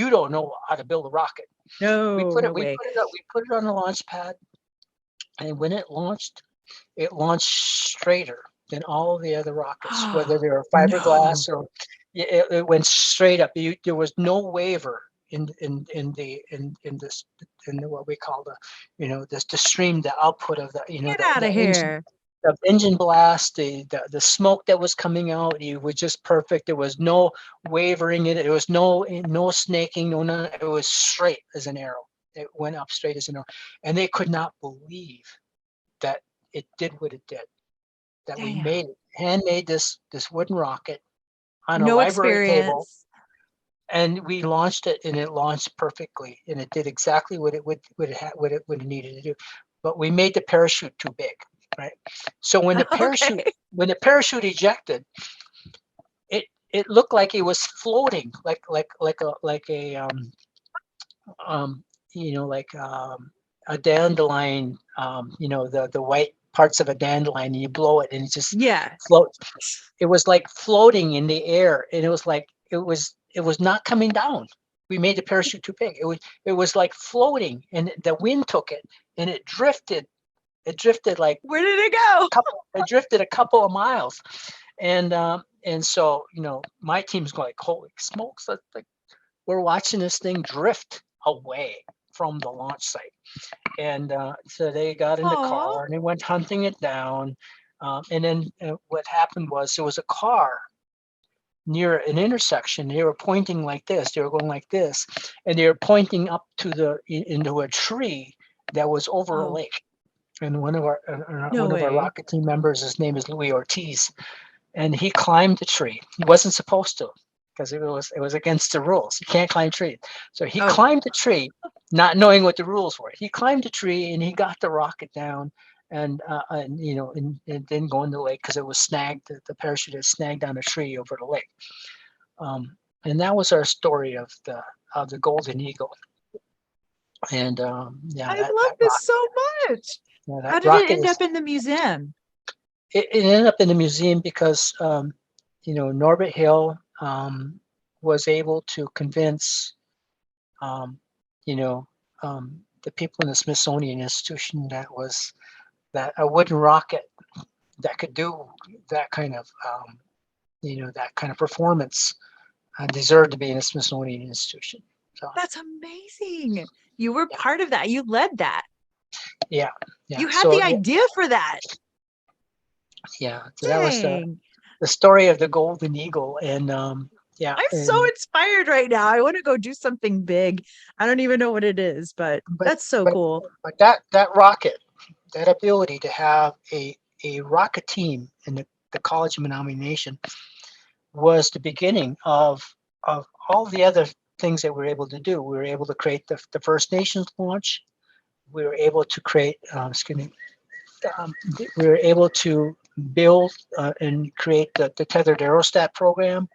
don't know how to build a rocket. No, We put no it way. we put it on the launch pad, and when it launched straighter than all the other rockets, whether they were fiberglass or it went straight up. There was no waver in what we call the stream, the output of Get out of the engine. here. The engine blast, the smoke that was coming out, it was just perfect. There was no wavering in it. There was no snaking, no none. It was straight as an arrow. It went up straight as an arrow, and they could not believe that it did what it did. That we Damn. handmade this wooden rocket on a No library table, experience. and we launched it, and it launched perfectly, and it did exactly what it what it would have needed to do. But we made the parachute too big, right? So when the Okay. parachute ejected, it looked like it was floating, like a um, like a dandelion, the white parts of a dandelion, and you blow it and it just Yeah. floats. It was like floating in the air, and it was not coming down. We made the parachute too big. It was like floating, and the wind took it, and it drifted. It drifted like Where did it go? it drifted a couple of miles, and so my team's going like, holy smokes! Like we're watching this thing drift away from the launch site. And so they got in the Aw. car and they went hunting it down. And then what happened was there was a car near an intersection. They were pointing like this. They were going like this, and they were pointing up to into a tree that was over a Oh, lake. And one of our no way. rocket team members, his name is Louis Ortiz, and he climbed the tree. He wasn't supposed to, because it was against the rules. You can't climb trees. So he Oh, climbed the tree, not knowing what the rules were. He climbed the tree and he got the rocket down, and it didn't go in the lake because it was snagged. The parachute is snagged on a tree over the lake. And that was our story of the Golden Eagle. And yeah, I that love that this rocket, so much. yeah, that How did it rocket end is. up in the museum? It ended up in the museum because Norbert Hill was able to convince um, you know the people in the Smithsonian Institution that a wooden rocket that could do that kind of performance deserved to be in the Smithsonian Institution. So That's amazing. You were yeah, part of that. You led that. yeah, yeah. You had So the idea for that. yeah, so that was Dang. the story of the Golden Eagle, and yeah, I'm so and inspired right now. I want to go do something big. I don't even know what it is, but but that's so but cool. but that rocket, that ability to have a rocket team in the College of Menominee Nation was the beginning of all the other things that we were able to do. We were able to create the First Nations launch. We were able to create, um, we were able to build and create the tethered aerostat program.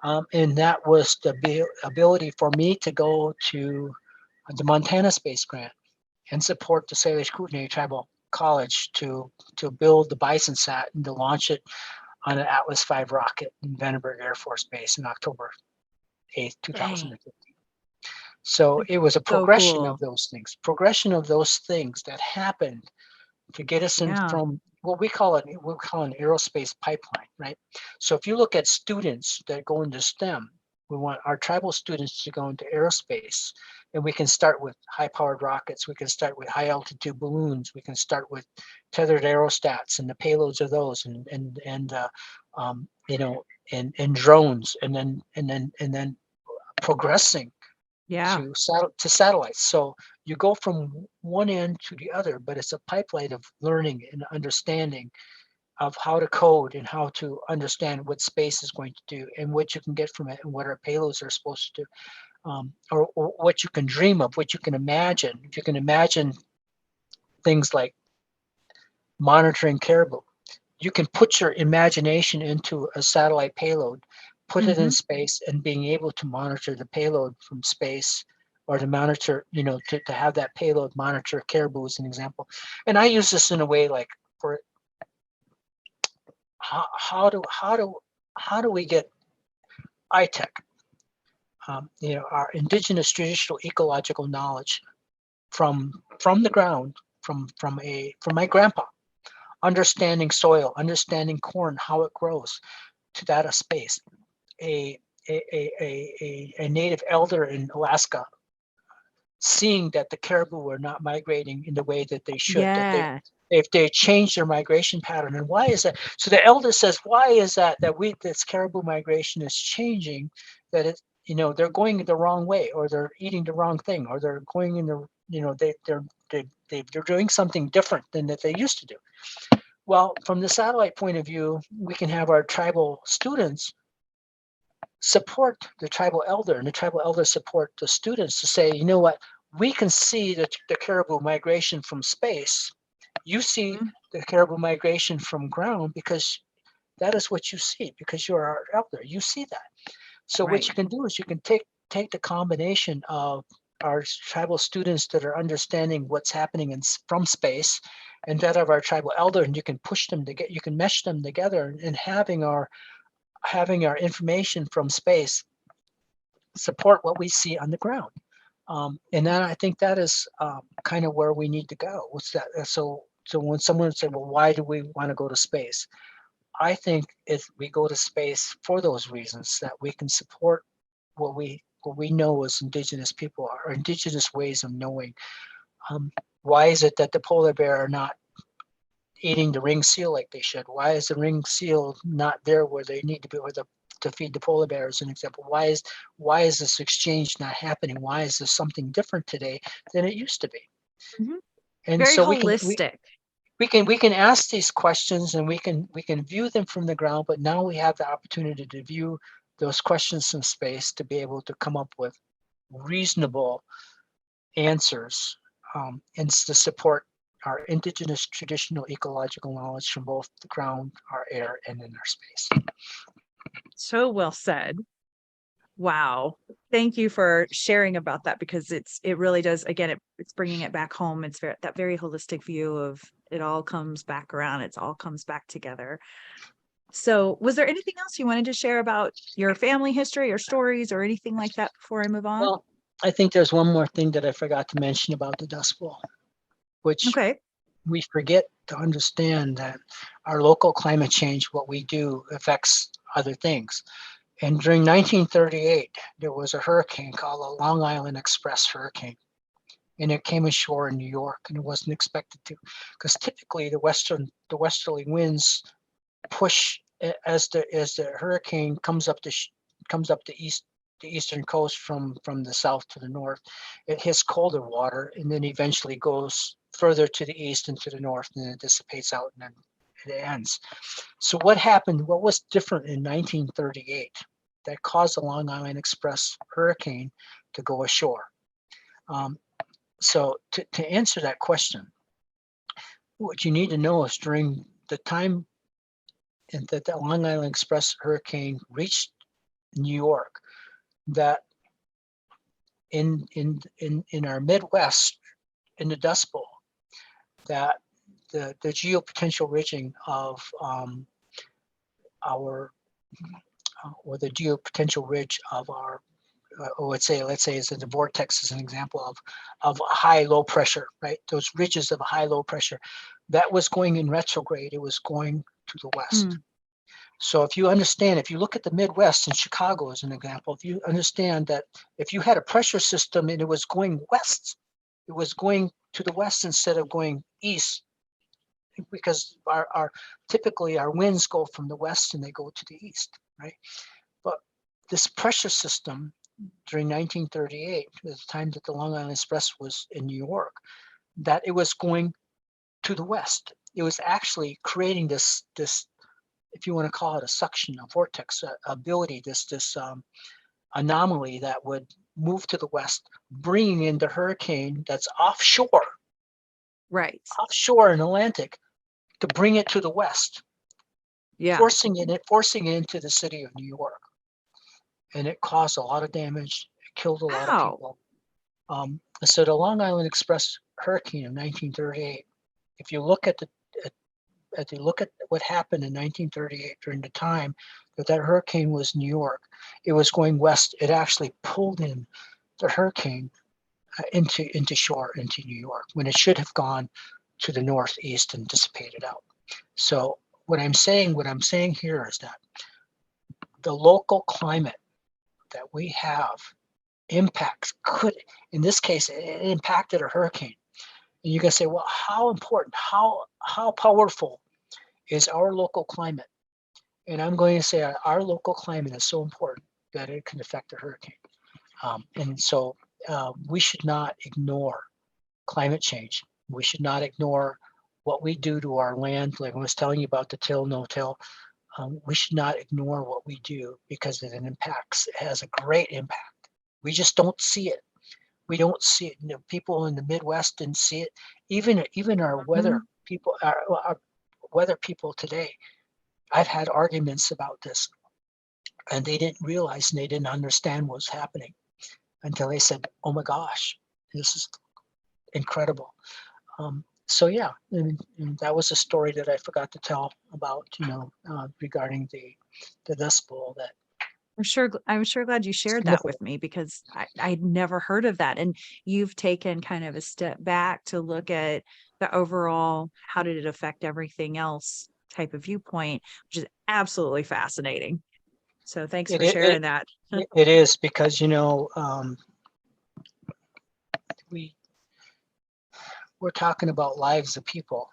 And that was the ability for me to go to the Montana Space Grant and support the Salish Kootenai Tribal College to build the Bison Sat and to launch it on an Atlas V rocket in Vandenberg Air Force Base in October 8th, Dang. 2015. So it was a So progression cool. of those things that happened to get us in Yeah. from what we call an aerospace pipeline, right? So if you look at students that go into STEM, we want our tribal students to go into aerospace, and we can start with high-powered rockets. We can start with high-altitude balloons. We can start with tethered aerostats and the payloads of those, um, you know, and drones, and then progressing Yeah. to satellites. So you go from one end to the other, but it's a pipeline of learning and understanding of how to code and how to understand what space is going to do and what you can get from it and what our payloads are supposed to do, or what you can dream of, what you can imagine. If you can imagine things like monitoring caribou, you can put your imagination into a satellite payload, put it in Hmm. space, and being able to monitor the payload from space, or to monitor, to have that payload monitor caribou as an example. And I use this in a way like for how do we get ITech, our indigenous traditional ecological knowledge from the ground, from my grandpa, understanding soil, understanding corn, how it grows, to that of space. A a native elder in Alaska seeing that the caribou are not migrating in the way that they should, that Yeah. if they change their migration pattern, and why is that? So the elder says, why is that this caribou migration is changing? That they're going the wrong way, or they're eating the wrong thing, or they're going in the they're doing something different than that they used to do. Well, from the satellite point of view, we can have our tribal students support the tribal elder, and the tribal elder support the students to say, you know what, we can see the caribou migration from space. You see the caribou migration from ground because that is what you see, because you're our elder. You see that. So what you can do is you can take the combination of our tribal students that are understanding what's happening from space, and that of our tribal elder, and you can push them to you can mesh them together, and having our information from space support what we see on the ground. And then I think that is kind of where we need to go. What's that? So when someone said, well, why do we want to go to space? I think if we go to space for those reasons, that we can support what we know as Indigenous people, our Indigenous ways of knowing. Why is it that the polar bear are not eating the ring seal like they should? Why is the ring seal not there where they need to be, to feed the polar bear, as an example? Why is this exchange not happening? Why is there something different today than it used to be? And Very so holistic. we can ask these questions, and we can view them from the ground, but now we have the opportunity to view those questions from space, to be able to come up with reasonable answers, and to support our Indigenous traditional ecological knowledge from both the ground, our air, and in our space. So well said. Wow. Thank you for sharing about that, because it really does, again, it's bringing it back home. It's that very holistic view of it all comes back around. It all comes back together. So was there anything else you wanted to share about your family history or stories or anything like that before I move on? Well, I think there's one more thing that I forgot to mention about the Dust Bowl, which we forget to understand, that our local climate change, what we do, affects other things. And during 1938, there was a hurricane called the Long Island Express hurricane. And it came ashore in New York, and it wasn't expected to, because typically the westerly winds push as the hurricane comes up the eastern coast from the south to the north. It hits colder water, and then eventually goes further to the east and to the north, and then it dissipates out, and then it ends. So what happened? What was different in 1938 that caused the Long Island Express hurricane to go ashore? So to answer that question, what you need to know is, during the time that the Long Island Express hurricane reached New York, that in our Midwest, in the Dust Bowl, that the geopotential ridging of or the geopotential ridge of our, let's say is the vortex, as an example of a high-low pressure, right? Those ridges of a high-low pressure, that was going in retrograde. It was going to the west. So if you understand, if you look at the Midwest and Chicago as an example, if you understand that if you had a pressure system and it was going west, it was going to the west instead of going east, because typically our winds go from the west and they go to the east, right? But this pressure system during 1938, the time that the Long Island Express was in New York, that it was going to the west. It was actually creating this, if you want to call it a suction, a vortex ability, this anomaly that would move to the west, bringing in the hurricane that's offshore in Atlantic, to bring it to the west, forcing it into the city of New York. And it caused a lot of damage. It killed a lot of people. So the Long Island Express hurricane of 1938, if you look at what happened in 1938 during the time that hurricane was New York, it was going west. It actually pulled in the hurricane into shore, into New York, when it should have gone to the northeast and dissipated out. So what I'm saying here is that the local climate that we have could, in this case, it impacted a hurricane. And you can say, well, how important, how powerful is our local climate? And I'm going to say our local climate is so important that it can affect a hurricane. And so we should not ignore climate change. We should not ignore what we do to our land. Like I was telling you about the till, no till. we should not ignore what we do because it has a great impact. We just don't see it. We don't see it. People in the Midwest didn't see it. Even our weather people, our weather people today, I've had arguments about this, and they didn't realize and they didn't understand what was happening until they said, "Oh my gosh, this is incredible." So yeah, and that was a story that I forgot to tell about, regarding the Dust Bowl. That I'm sure glad you shared that with me, because I'd never heard of that. And you've taken kind of a step back to look at the overall, how did it affect everything else type of viewpoint, which is absolutely fascinating. So thanks for sharing that. it is, because we're talking about lives of people.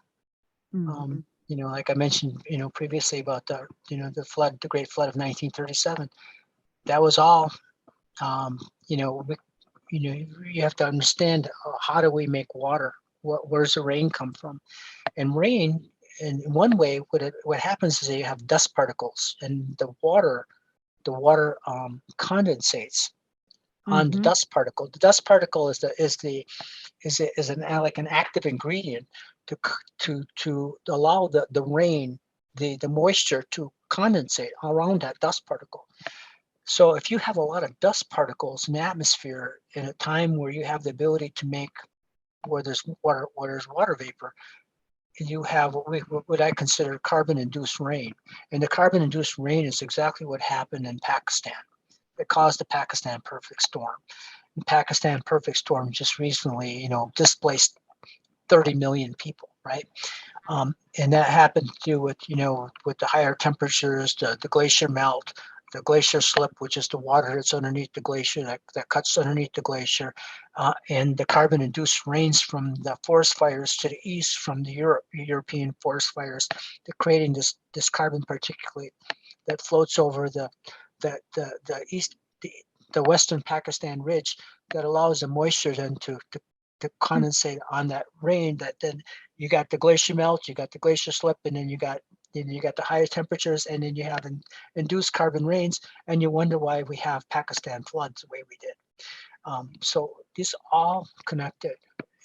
Mhm. Like I mentioned, previously about the flood, the Great Flood of 1937. That was all. You have to understand, how do we make water? Where's the rain come from? And rain, in one way, what happens is that you have dust particles, and the water condensates on the Mhm. dust particle. The dust particle is like an active ingredient to allow the rain, the moisture to condensate around that dust particle. So if you have a lot of dust particles in the atmosphere in a time where you have the ability to make, where there's water vapor, you have what I consider carbon-induced rain. And the carbon-induced rain is exactly what happened in Pakistan. It caused the Pakistan perfect storm. The Pakistan perfect storm just recently, displaced 30 million people, right? And that happened to do with, with the higher temperatures, the glacier melt, the glacier slip, which is the water that's underneath the glacier, that cuts underneath the glacier, and the carbon-induced rains from the forest fires to the east, from the European forest fires, they're creating this carbon particulate that floats over the east, the western Pakistan ridge, that allows the moisture then to condensate on that rain. That then you got the glacier melt, you got the glacier slip, and then you got the higher temperatures, and then you have induced carbon rains, and you wonder why we have Pakistan floods the way we did. So these all connected,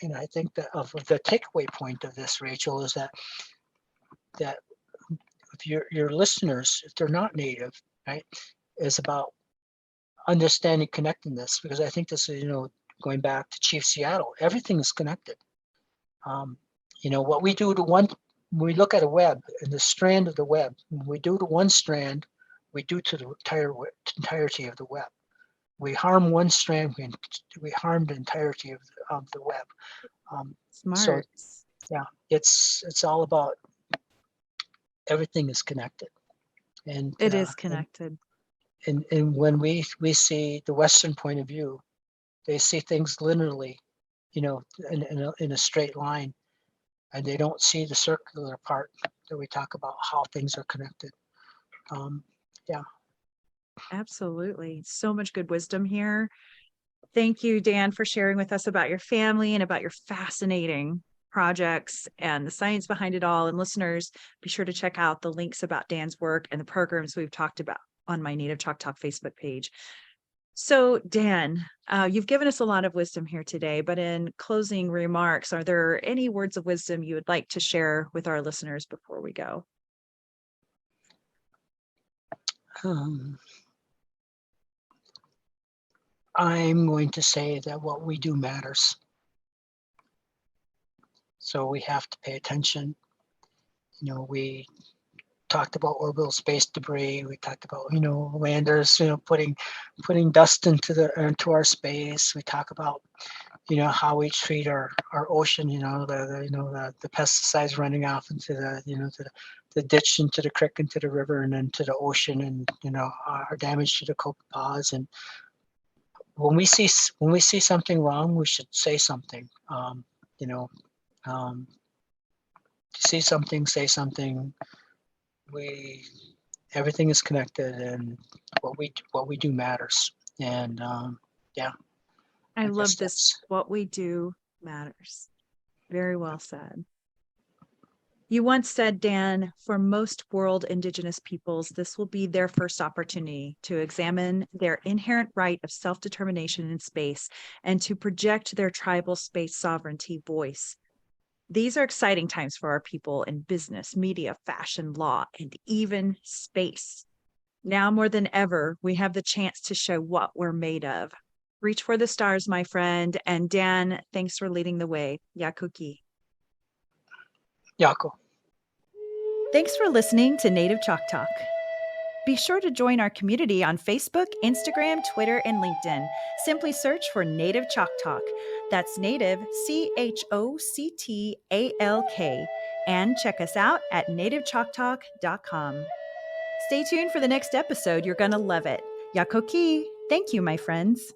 and I think that of the takeaway point of this, Rachel, is that if your listeners, if they're not native, right, is about understanding connectedness, because I think this is, going back to Chief Seattle, everything is connected. What we do to one, when we look at a web and the strand of the web, when we do to one strand, we do to the entirety of the web. We harm one strand, we harm the entirety of the web. So Smart. yeah, it's all about, everything is connected. And It is connected. and when we see the Western point of view, they see things linearly, in a straight line, and they don't see the circular part that we talk about, how things are connected. Yeah. Absolutely. So much good wisdom here. Thank you, Dan, for sharing with us about your family and about your fascinating projects and the science behind it all. And listeners, be sure to check out the links about Dan's work and the programs we've talked about on my Native Chalk Talk Facebook page. So, Dan, you've given us a lot of wisdom here today, but in closing remarks, are there any words of wisdom you would like to share with our listeners before we go? I'm going to say that what we do matters. So we have to pay attention. We talked about orbital space debris. We talked about, landers, putting dust into our space. We talk about, how we treat our ocean. The pesticides running off into to the ditch, into the creek, into the river, and then to the ocean, and our damage to the copepods. And when we see something wrong, we should say something. See something, say something. Everything is connected, and what we do matters. And yeah, I I guess love this. that's What we do matters. Very well said. You once said, Dan, for most world Indigenous peoples, this will be their first opportunity to examine their inherent right of self-determination in space and to project their tribal space sovereignty voice. These are exciting times for our people in business, media, fashion, law, and even space. Now more than ever, we have the chance to show what we're made of. Reach for the stars, my friend. And Dan, thanks for leading the way. Yakuki. Yako. Thanks for listening to Native Chalk Talk. Be sure to join our community on Facebook, Instagram, Twitter, and LinkedIn. Simply search for Native Chalk Talk. That's Native, CHOCTALK. And check us out at nativechalktalk.com. Stay tuned for the next episode. You're going to love it. Yakoki. Thank you, my friends.